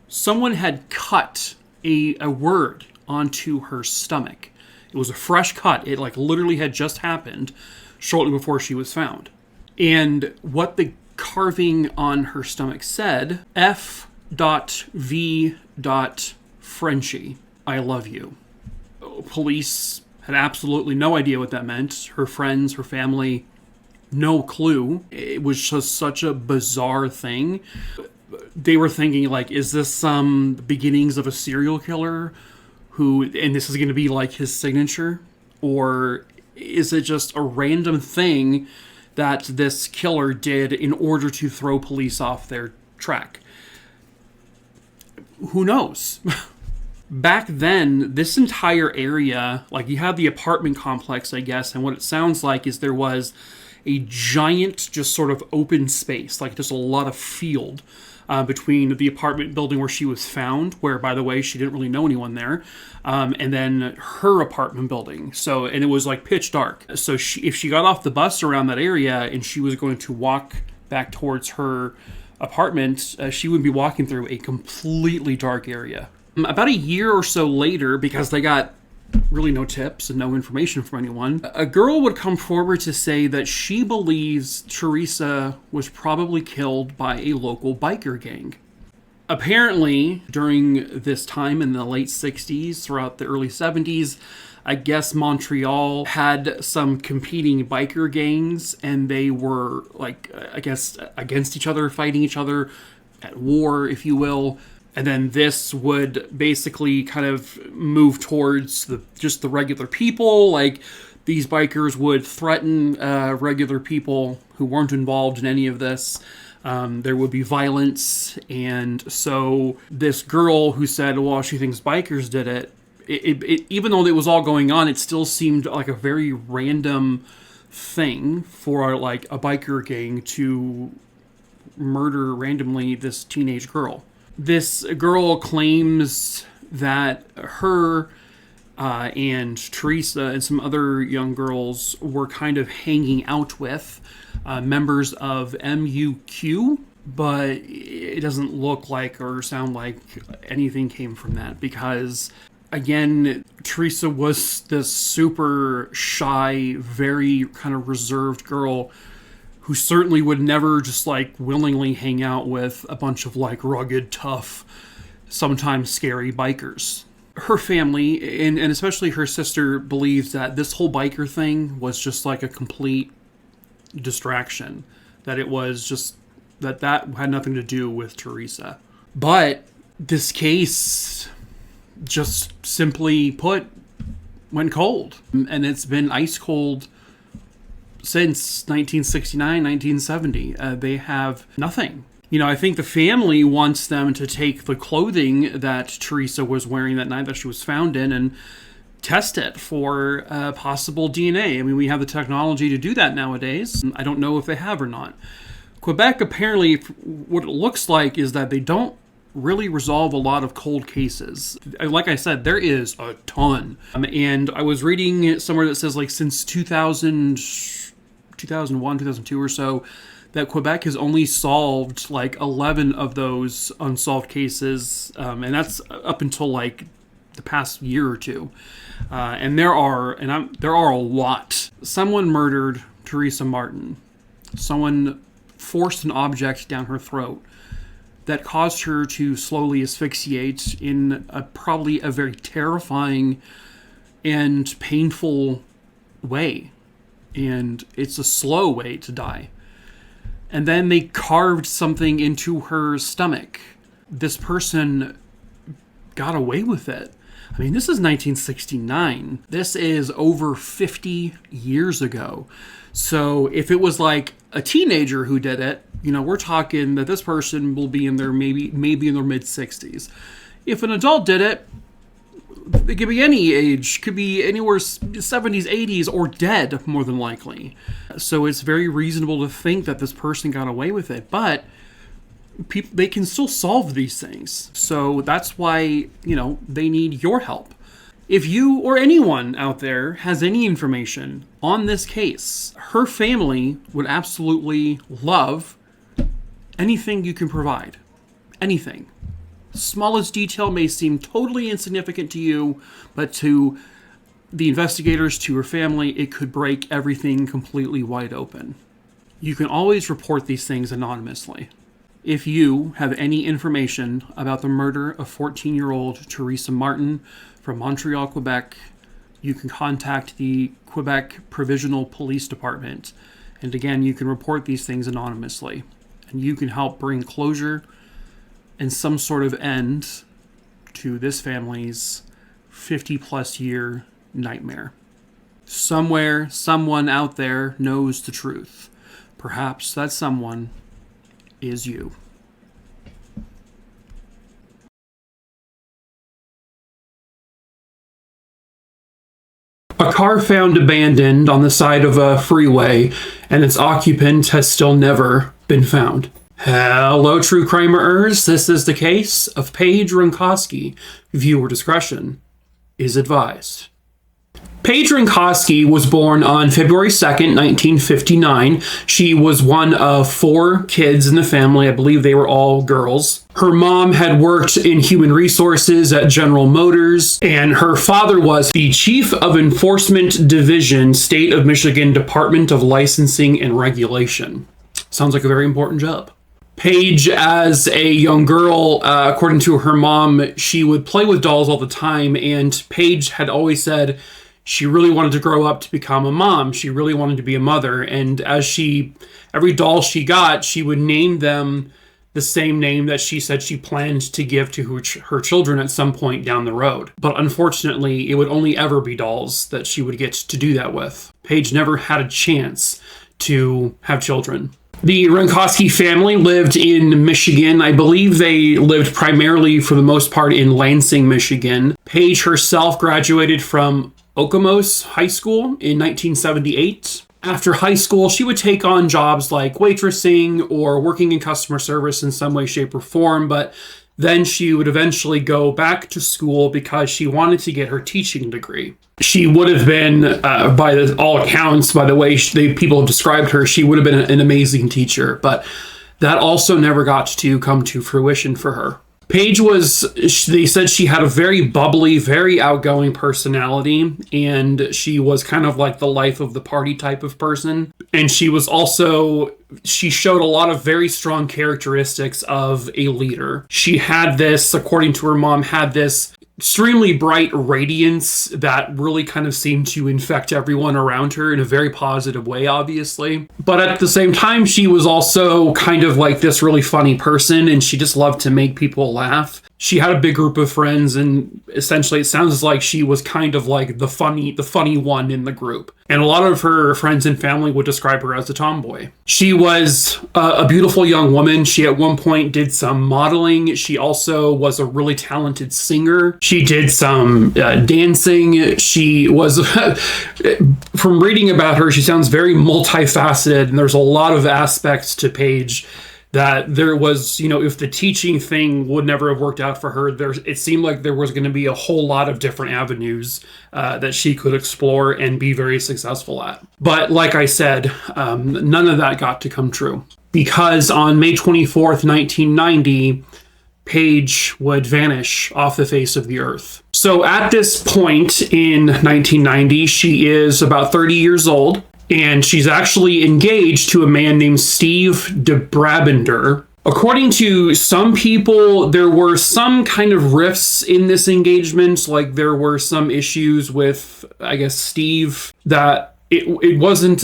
someone had cut a word onto her stomach. It was a fresh cut. It literally had just happened shortly before she was found. And what the carving on her stomach said, F.V. Frenchie, I love you. Police had absolutely no idea what that meant. Her friends, her family, no clue. It was just such a bizarre thing. They were thinking, is this some beginnings of a serial killer and this is going to be like his signature? Or is it just a random thing that this killer did in order to throw police off their track? Who knows? Back then, this entire area, you have the apartment complex, I guess, and what it sounds like is there was a giant, just sort of open space, just a lot of field between the apartment building where she was found, where, by the way, she didn't really know anyone there, and then her apartment building. And it was pitch dark. So if she got off the bus around that area and she was going to walk back towards her apartment, she would be walking through a completely dark area. About a year or so later, because they got really no tips and no information from anyone, a girl would come forward to say that she believes Teresa was probably killed by a local biker gang. Apparently, during this time in the late 60s, throughout the early 70s, I guess Montreal had some competing biker gangs, and they were, against each other, fighting each other, at war, if you will. And then this would basically kind of move towards just the regular people. These bikers would threaten regular people who weren't involved in any of this. There would be violence. And so this girl who said, well, she thinks bikers did it, even though it was all going on, it still seemed like a very random thing for a biker gang to murder randomly this teenage girl. This girl claims that her and Teresa and some other young girls were kind of hanging out with members of MUQ, but it doesn't look like or sound like anything came from that, because again, Teresa was this super shy, very kind of reserved girl who certainly would never just like willingly hang out with a bunch of like rugged, tough, sometimes scary bikers. Her family, and especially her sister, believes that this whole biker thing was just like a complete distraction. That it was just, that had nothing to do with Teresa. But this case, just simply put, went cold. And it's been ice cold since 1969, 1970. They have nothing. You know, I think the family wants them to take the clothing that Teresa was wearing that night that she was found in and test it for possible DNA. I mean, we have the technology to do that nowadays. I don't know if they have or not. Quebec, apparently, what it looks like is that they don't really resolve a lot of cold cases. Like I said, there is a ton. And I was reading somewhere that says, like, since 2001, 2002 or so, that Quebec has only solved like 11 of those unsolved cases, and that's up until like the past year or two. And there are a lot. Someone murdered Teresa Martin. Someone forced an object down her throat that caused her to slowly asphyxiate in probably a very terrifying and painful way. And it's a slow way to die. And then they carved something into her stomach. This person got away with it. I mean, this is 1969. This is over 50 years ago. So if it was like a teenager who did it, you know, we're talking that this person will be in their maybe in their mid-60s. If an adult did it, it could be any age, could be anywhere 70s, 80s, or dead, more than likely. So it's very reasonable to think that this person got away with it. But they can still solve these things. So that's why, you know, they need your help. If you or anyone out there has any information on this case, her family would absolutely love anything you can provide. Anything. Smallest detail may seem totally insignificant to you, but to the investigators, to her family, it could break everything completely wide open. You can always report these things anonymously. If you have any information about the murder of 14-year-old Teresa Martin from Montreal, Quebec, you can contact the Quebec Provincial Police Department. And again, you can report these things anonymously. And you can help bring closure and some sort of end to this family's 50-plus year nightmare. Somewhere, someone out there knows the truth. Perhaps that someone is you. A car found abandoned on the side of a freeway, and its occupant has still never been found. Hello, true crimerers. This is the case of Paige Renkoski. Viewer discretion is advised. Paige Renkoski was born on February 2nd, 1959. She was one of 4 kids in the family. I believe they were all girls. Her mom had worked in human resources at General Motors, and her father was the Chief of Enforcement Division, State of Michigan Department of Licensing and Regulation. Sounds like a very important job. Paige, as a young girl, according to her mom, she would play with dolls all the time, and Paige had always said she really wanted to grow up to become a mom. She really wanted to be a mother, and every doll she got, she would name them the same name that she said she planned to give to her children at some point down the road. But unfortunately, it would only ever be dolls that she would get to do that with. Paige never had a chance to have children. The Renkoski family lived in Michigan. I believe they lived primarily, for the most part, in Lansing, Michigan. Paige herself graduated from Okemos High School in 1978. After high school, she would take on jobs like waitressing or working in customer service in some way, shape, or form, but then she would eventually go back to school because she wanted to get her teaching degree. She would have been, by all accounts, by the way people have described her, she would have been an amazing teacher. But that also never got to come to fruition for her. Paige they said she had a very bubbly, very outgoing personality, and she was kind of like the life of the party type of person. And she showed a lot of very strong characteristics of a leader. She had this, according to her mom, extremely bright radiance that really kind of seemed to infect everyone around her in a very positive way, obviously. But at the same time, she was also kind of like this really funny person, and she just loved to make people laugh. She had a big group of friends, and essentially it sounds like she was kind of like the funny one in the group. And a lot of her friends and family would describe her as a tomboy. She was a beautiful young woman. She at one point did some modeling. She also was a really talented singer. She did some dancing. She was, from reading about her, she sounds very multifaceted, and there's a lot of aspects to Paige that there was, if the teaching thing would never have worked out for her, it seemed like there was going to be a whole lot of different avenues that she could explore and be very successful at. But like I said, none of that got to come true. Because on May 24th, 1990, Paige would vanish off the face of the earth. So at this point in 1990, she is about 30 years old. And she's actually engaged to a man named Steve de Brabander. According to some people, there were some kind of rifts in this engagement. Like there were some issues with, I guess, Steve, that it wasn't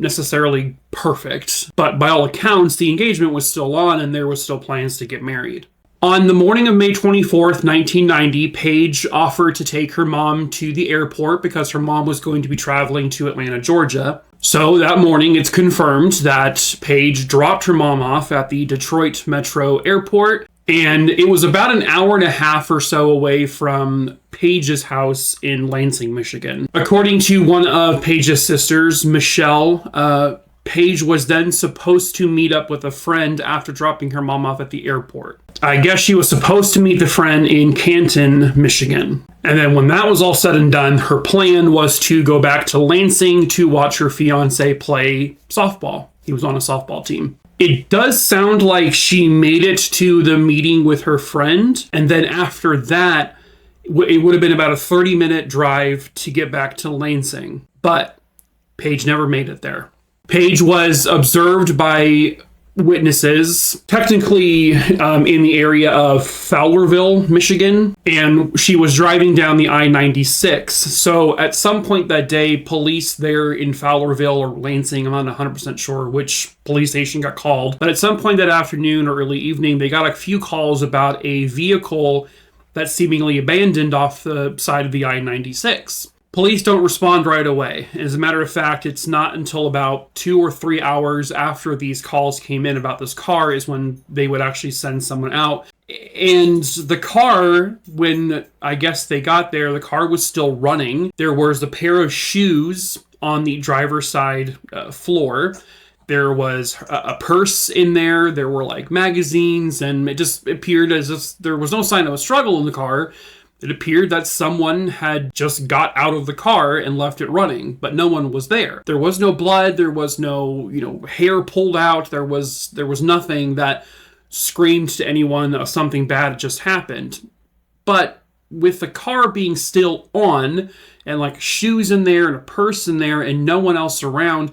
necessarily perfect. But by all accounts, the engagement was still on and there was still plans to get married. On the morning of May 24th, 1990, Paige offered to take her mom to the airport because her mom was going to be traveling to Atlanta, Georgia. So that morning, it's confirmed that Paige dropped her mom off at the Detroit Metro Airport, and it was about an hour and a half or so away from Paige's house in Lansing, Michigan. According to one of Paige's sisters, Michelle, Paige was then supposed to meet up with a friend after dropping her mom off at the airport. I guess she was supposed to meet the friend in Canton, Michigan. And then when that was all said and done, her plan was to go back to Lansing to watch her fiance play softball. He was on a softball team. It does sound like she made it to the meeting with her friend. And then after that, it would have been about a 30-minute drive to get back to Lansing. But Paige never made it there. Paige was observed by witnesses, technically in the area of Fowlerville, Michigan, and she was driving down the I-96. So at some point that day, police there in Fowlerville or Lansing, I'm not 100% sure which police station got called, but at some point that afternoon or early evening, they got a few calls about a vehicle that's seemingly abandoned off the side of the I-96. Police don't respond right away. As a matter of fact, it's not until about 2 or 3 hours after these calls came in about this car is when they would actually send someone out. And the car, when I guess they got there, the car was still running. There was a pair of shoes on the driver's side floor. There was a purse in there. There were like magazines, and it just appeared as if there was no sign of a struggle in the car. It appeared that someone had just got out of the car and left it running, but no one was there. There was no blood. There was no, hair pulled out. There was nothing that screamed to anyone that something bad just happened. But with the car being still on and like shoes in there and a purse in there and no one else around,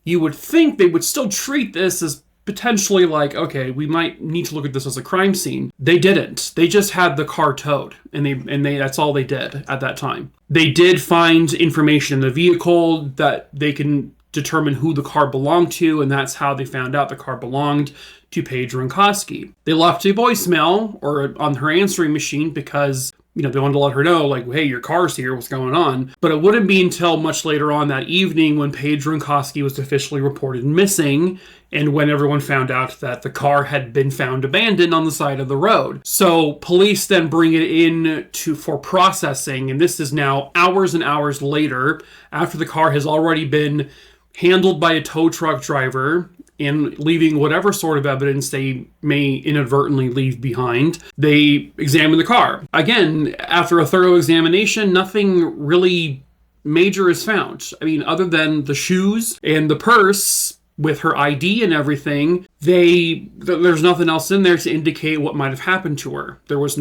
you would think they would still treat this as potentially like, okay, we might need to look at this as a crime scene. They didn't. They just had the car towed, and they that's all they did at that time. They did find information in the vehicle that they can determine who the car belonged to, and that's how they found out the car belonged to Paige Renkoski. They left a voicemail or on her answering machine because they wanted to let her know, like, hey, your car's here, what's going on? But it wouldn't be until much later on that evening when Paige Renkoski was officially reported missing and when everyone found out that the car had been found abandoned on the side of the road. So police then bring it in for processing, and this is now hours and hours later after the car has already been handled by a tow truck driver and leaving whatever sort of evidence they may inadvertently leave behind. They examine the car. Again, after a thorough examination, nothing really major is found. I mean, other than the shoes and the purse, with her ID and everything, there's nothing else in there to indicate what might have happened to her. There was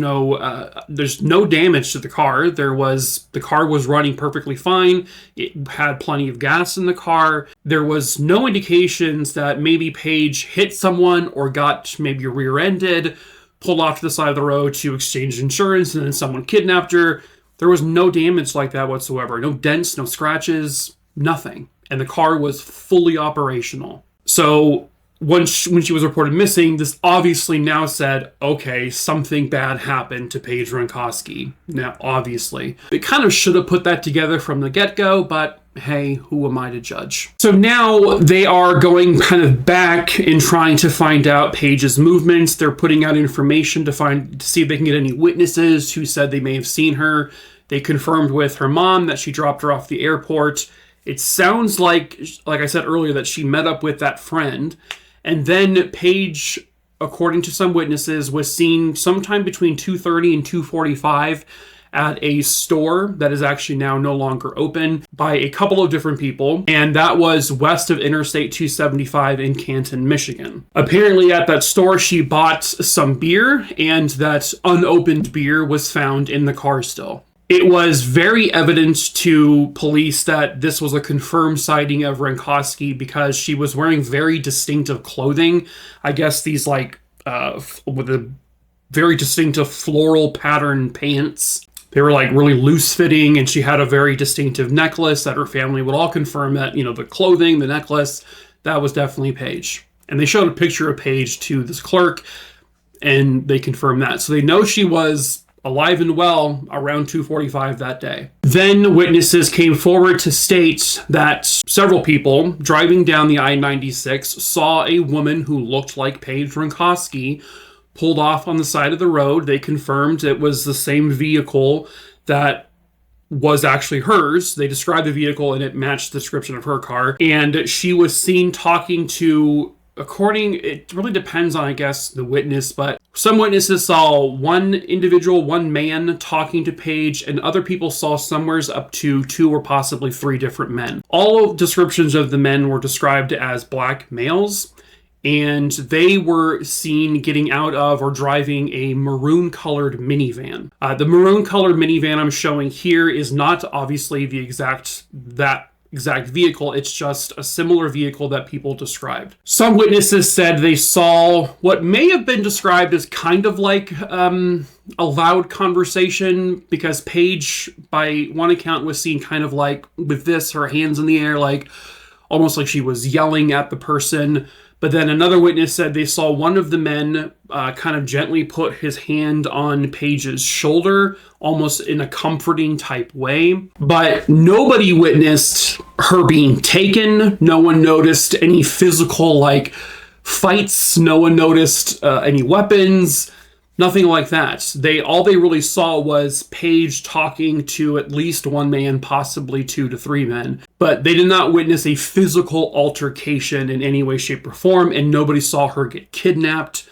there's no damage to the car. The car was running perfectly fine. It had plenty of gas in the car. There was no indications that maybe Paige hit someone or got maybe rear-ended, pulled off to the side of the road to exchange insurance, and then someone kidnapped her. There was no damage like that whatsoever. No dents, no scratches, nothing. And the car was fully operational. So when she was reported missing, this obviously now said, okay, something bad happened to Paige Renkoski. Now, obviously. They kind of should have put that together from the get-go, but hey, who am I to judge? So now they are going kind of back and trying to find out Paige's movements. They're putting out information to see if they can get any witnesses who said they may have seen her. They confirmed with her mom that she dropped her off the airport. It sounds like I said earlier, that she met up with that friend. And then Paige, according to some witnesses, was seen sometime between 2:30 and 2:45 at a store that is actually now no longer open by a couple of different people. And that was west of Interstate 275 in Canton, Michigan. Apparently at that store, she bought some beer, and that unopened beer was found in the car still. It was very evident to police that this was a confirmed sighting of Renkoski because she was wearing very distinctive clothing. I guess these with a very distinctive floral pattern pants. They were really loose fitting, and she had a very distinctive necklace that her family would all confirm that, the clothing, the necklace, that was definitely Paige. And they showed a picture of Paige to this clerk, and they confirmed that. So they know she was alive and well around 2:45 that day. Then witnesses came forward to state that several people driving down the I-96 saw a woman who looked like Paige Renkoski pulled off on the side of the road. They confirmed it was the same vehicle that was actually hers. They described the vehicle and it matched the description of her car. And she was seen talking to, it really depends on, I guess, the witness, but some witnesses saw one individual, one man talking to Paige, and other people saw somewhere up to 2 or possibly 3 different men. All descriptions of the men were described as black males, and they were seen getting out of or driving a maroon-colored minivan. The maroon-colored minivan I'm showing here is not obviously that exact vehicle. It's just a similar vehicle that people described. Some witnesses said they saw what may have been described as kind of like a loud conversation, because Paige, by one account, was seen kind of with her hands in the air, almost like she was yelling at the person. But then another witness said they saw one of the men kind of gently put his hand on Paige's shoulder, almost in a comforting type way. But nobody witnessed her being taken. No one noticed any physical fights. No one noticed any weapons. Nothing like that. All they really saw was Paige talking to at least one man, possibly 2 to 3 men. But they did not witness a physical altercation in any way, shape, or form, and nobody saw her get kidnapped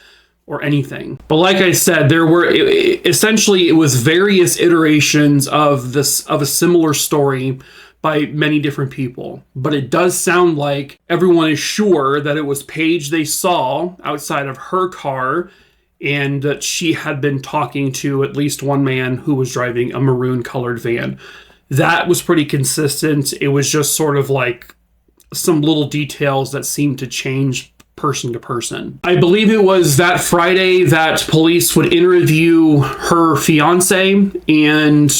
or anything. But like I said, it was various iterations of a similar story by many different people. But it does sound like everyone is sure that it was Paige they saw outside of her car, and that she had been talking to at least one man who was driving a maroon-colored van. That was pretty consistent. It was just sort of some little details that seemed to change person to person. I believe it was that Friday that police would interview her fiance, and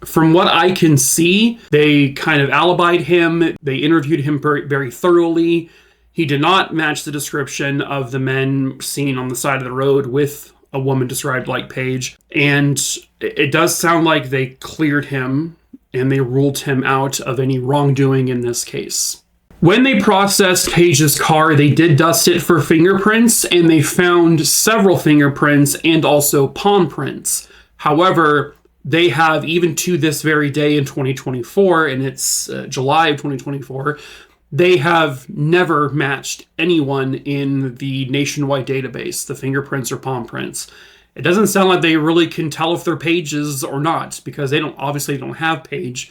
from what I can see, they kind of alibied him. They interviewed him very, very thoroughly. He did not match the description of the men seen on the side of the road with a woman described like Paige. And it does sound like they cleared him and they ruled him out of any wrongdoing in this case. When they processed Paige's car, they did dust it for fingerprints, and they found several fingerprints and also palm prints. However, they have, even to this very day in 2024, and it's July of 2024, they have never matched anyone in the nationwide database, the fingerprints or palm prints. It doesn't sound like they really can tell if they're Paige's or not, because they don't have Paige.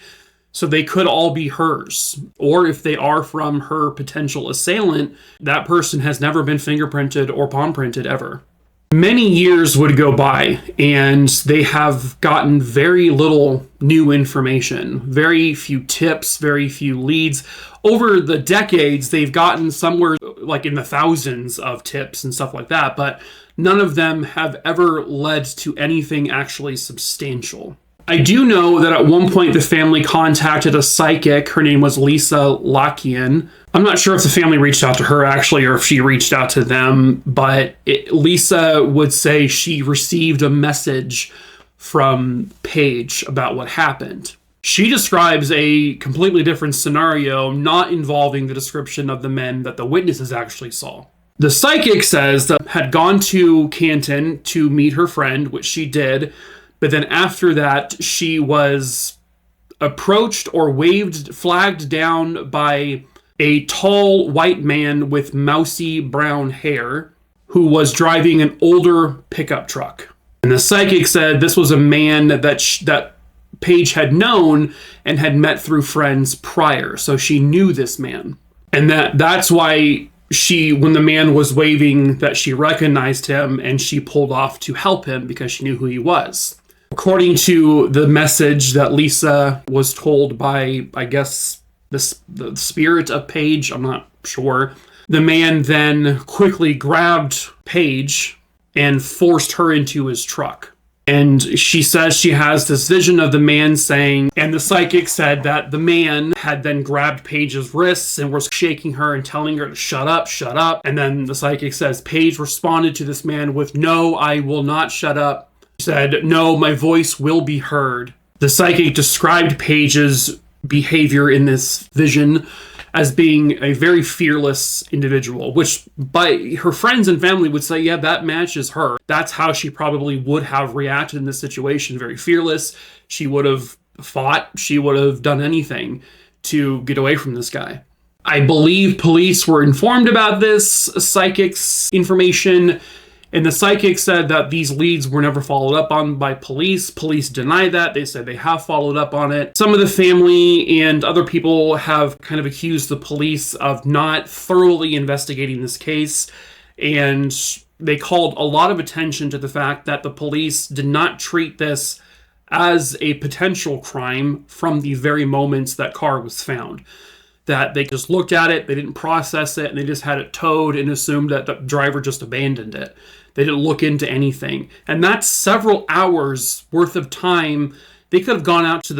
So they could all be hers. Or if they are from her potential assailant, that person has never been fingerprinted or palm printed ever. Many years would go by, and they have gotten very little new information, very few tips, very few leads. Over the decades, they've gotten somewhere like in the thousands of tips and stuff like that, but none of them have ever led to anything actually substantial. I do know that at one point the family contacted a psychic. Her name was Lisa Lakian. I'm not sure if the family reached out to her actually or if she reached out to them, but Lisa would say she received a message from Paige about what happened. She describes a completely different scenario, not involving the description of the men that the witnesses actually saw. The psychic says that had gone to Canton to meet her friend, which she did, but then after that, she was approached or flagged down by a tall white man with mousy brown hair who was driving an older pickup truck. And the psychic said this was a man that Paige had known and had met through friends prior. So she knew this man. And that's why when the man was waving, that she recognized him and she pulled off to help him because she knew who he was. According to the message that Lisa was told by, I guess, the spirit of Paige, I'm not sure, the man then quickly grabbed Paige and forced her into his truck. And she says she has this vision of the man saying, and the psychic said that the man had then grabbed Paige's wrists and was shaking her and telling her to shut up, shut up. And then the psychic says Paige responded to this man with, "No, I will not shut up." Said, "No, my voice will be heard." The psychic described Paige's behavior in this vision as being a very fearless individual, which by her friends and family would say, yeah, that matches her. That's how she probably would have reacted in this situation. Very fearless. She would have fought. She would have done anything to get away from this guy. I believe police were informed about this psychic's information, and the psychic said that these leads were never followed up on by police. Police deny that. They said they have followed up on it. Some of the family and other people have kind of accused the police of not thoroughly investigating this case, and they called a lot of attention to the fact that the police did not treat this as a potential crime from the very moments that car was found. That they just looked at it, they didn't process it, and they just had it towed and assumed that the driver just abandoned it. They didn't look into anything. And that's several hours worth of time. They could have gone out to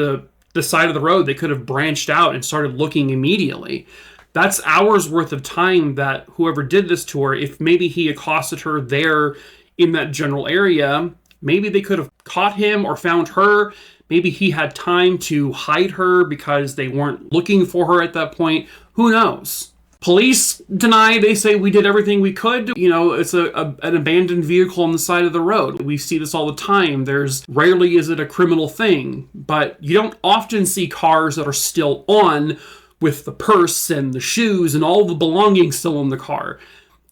the side of the road. They could have branched out and started looking immediately. That's hours worth of time that whoever did this to her, if maybe he accosted her there in that general area, maybe they could have caught him or found her. Maybe he had time to hide her because they weren't looking for her at that point. Who knows? Police deny. They say we did everything we could. You know, it's an abandoned vehicle on the side of the road. We see this all the time. Rarely is it a criminal thing, but you don't often see cars that are still on with the purse and the shoes and all the belongings still in the car.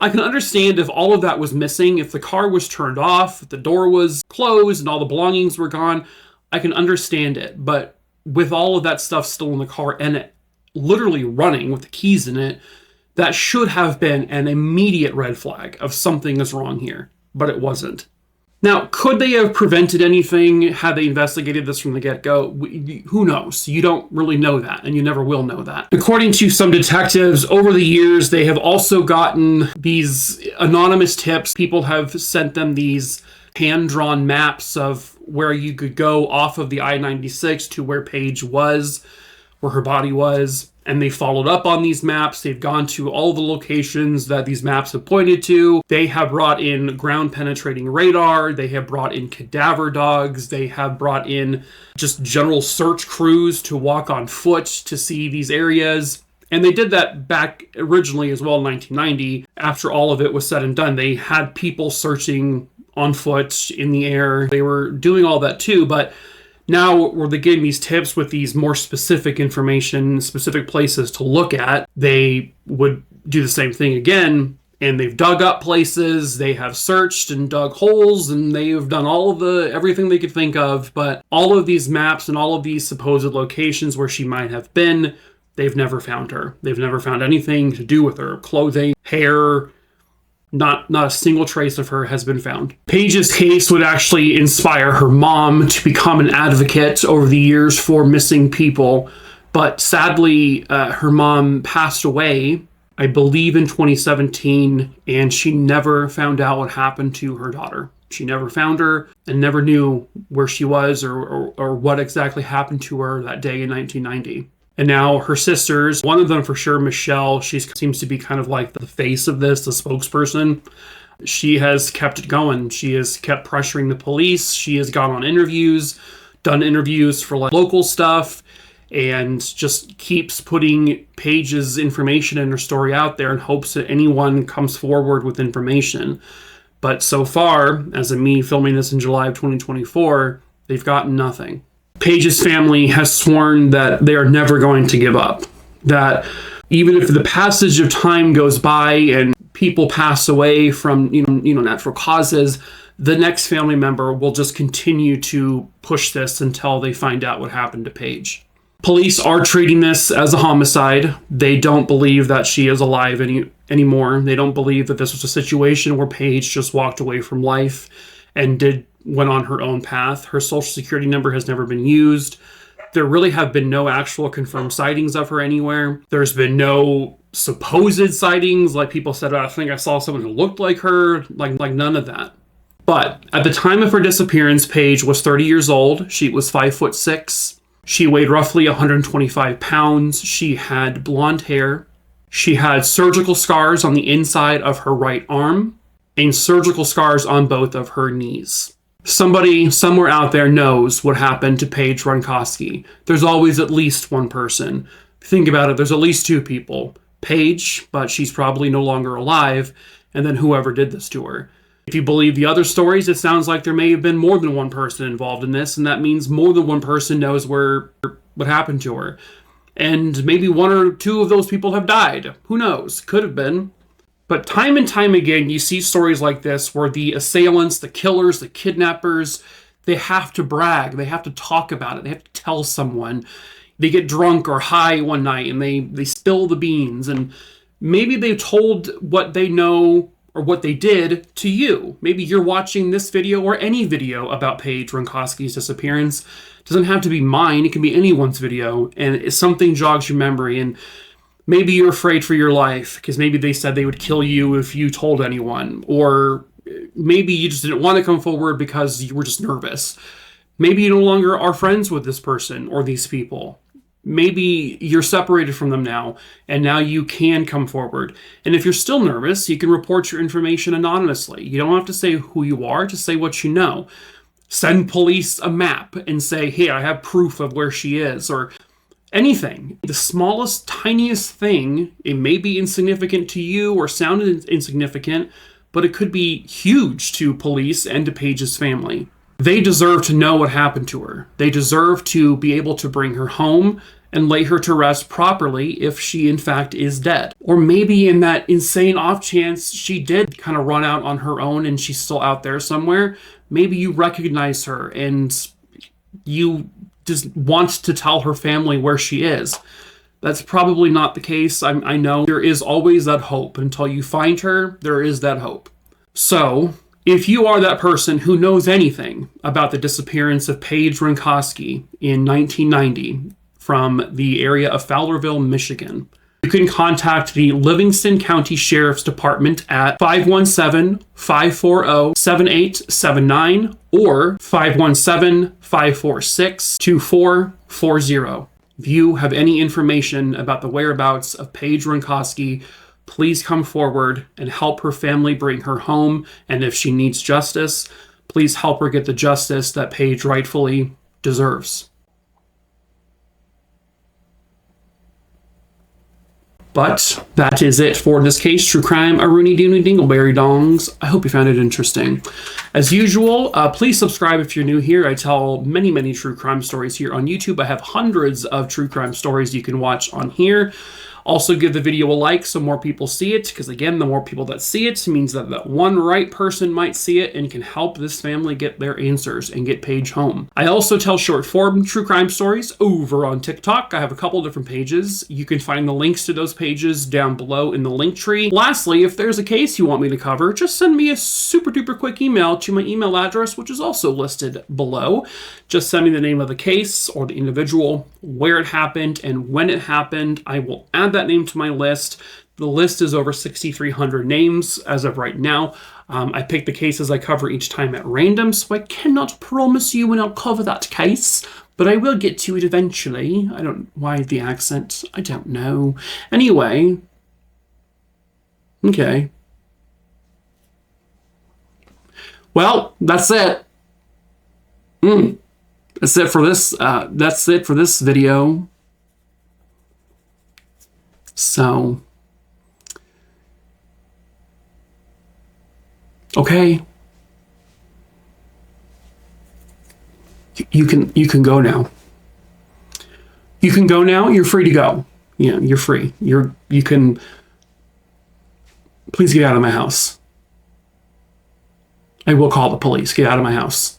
I can understand if all of that was missing, if the car was turned off, if the door was closed and all the belongings were gone, I can understand it. But with all of that stuff still in the car and it literally running with the keys in it, that should have been an immediate red flag of something is wrong here, but it wasn't. Now, could they have prevented anything had they investigated this from the get-go? Who knows? You don't really know that, and you never will know that. According to some detectives, over the years, they have also gotten these anonymous tips. People have sent them these hand-drawn maps of where you could go off of the I-96 to where Paige was, where her body was, and they followed up on these maps. They've gone to all the locations that these maps have pointed to. They have brought in ground-penetrating radar. They have brought in cadaver dogs. They have brought in just general search crews to walk on foot to see these areas. And they did that back originally as well in 1990. After all of it was said and done, they had people searching on foot, in the air. They were doing all that too, but now where they're getting these tips with these more specific information, specific places to look at, they would do the same thing again And they've dug up places, they have searched and dug holes, and they've done all of everything they could think of. But all of these maps and all of these supposed locations where she might have been, they've never found her. They've never found anything to do with her. Clothing, hair, not a single trace of her has been found. Paige's case would actually inspire her mom to become an advocate over the years for missing people. But sadly, her mom passed away, I believe in 2017, and she never found out what happened to her daughter. She never found her and never knew where she was or what exactly happened to her that day in 1990. And now her sisters, one of them for sure, Michelle, she seems to be kind of like the face of this, the spokesperson. She has kept it going. She has kept pressuring the police. She has gone on interviews, done interviews for like local stuff, and just keeps putting Paige's information and her story out there in hopes that anyone comes forward with information. But so far, as of me filming this in July of 2024, they've gotten nothing. Paige's family has sworn that they are never going to give up. That even if the passage of time goes by and people pass away from natural causes, the next family member will just continue to push this until they find out what happened to Paige. Police are treating this as a homicide. They don't believe that she is alive anymore. They don't believe that this was a situation where Paige just walked away from life and went on her own path. Her social security number has never been used. There really have been no actual confirmed sightings of her anywhere. There's been no supposed sightings, like people said, I think I saw someone who looked like her, like none of that. But at the time of her disappearance, Paige was 30 years old. She was 5'6". She weighed roughly 125 pounds. She had blonde hair. She had surgical scars on the inside of her right arm and surgical scars on both of her knees. Somebody somewhere out there knows what happened to Paige Renkoski. There's always at least one person. Think about it, there's at least two people. Paige, but she's probably no longer alive, and then whoever did this to her. If you believe the other stories, it sounds like there may have been more than one person involved in this, and that means more than one person knows what happened to her. And maybe one or two of those people have died. Who knows? Could have been. But time and time again, you see stories like this where the assailants, the killers, the kidnappers, they have to brag. They have to talk about it. They have to tell someone. They get drunk or high one night and they spill the beans. And maybe they've told what they know or what they did to you. Maybe you're watching this video or any video about Paige Renkoski's disappearance. It doesn't have to be mine. It can be anyone's video. And if something jogs your memory, and maybe you're afraid for your life because maybe they said they would kill you if you told anyone. Or maybe you just didn't want to come forward because you were just nervous. Maybe you no longer are friends with this person or these people. Maybe you're separated from them now, and now you can come forward. And if you're still nervous, you can report your information anonymously. You don't have to say who you are, just say what you know. Send police a map and say, hey, I have proof of where she is, or anything. The smallest, tiniest thing, it may be insignificant to you or sound insignificant, but it could be huge to police and to Paige's family. They deserve to know what happened to her. They deserve to be able to bring her home and lay her to rest properly if she in fact is dead. Or maybe in that insane off chance she did kind of run out on her own and she's still out there somewhere, maybe you recognize her and you just want to tell her family where she is. That's probably not the case. I know there is always that hope. Until you find her, there is that hope. So, if you are that person who knows anything about the disappearance of Paige Renkoski in 1990 from the area of Fowlerville, Michigan, you can contact the Livingston County Sheriff's Department at 517-540-7879 or 517-546-2440. If you have any information about the whereabouts of Paige Renkoski, please come forward and help her family bring her home. And if she needs justice, please help her get the justice that Paige rightfully deserves. But that is it for this case. True crime, a Rooney Dooney Dingleberry Dongs. I hope you found it interesting. As usual, please subscribe if you're new here. I tell many, many true crime stories here on YouTube. I have hundreds of true crime stories you can watch on here. Also give the video a like so more people see it, because again, the more people that see it means that that one right person might see it and can help this family get their answers and get Paige home. I also tell short form true crime stories over on TikTok. I have a couple different pages. You can find the links to those pages down below in the link tree. Lastly, if there's a case you want me to cover, just send me a super duper quick email to my email address, which is also listed below. Just send me the name of the case or the individual, where it happened, and when it happened. I will add that name to my list. The list is over 6,300 names as of right now. I pick the cases I cover each time at random, so I cannot promise you when I'll cover that case, but I will get to it eventually. I don't, why the accent? I don't know. Anyway. Okay. Well, that's it. That's it for this video. So, okay. You can go now. You can go now. You're free to go. Yeah, you're free. You can. Please get out of my house. I will call the police. Get out of my house.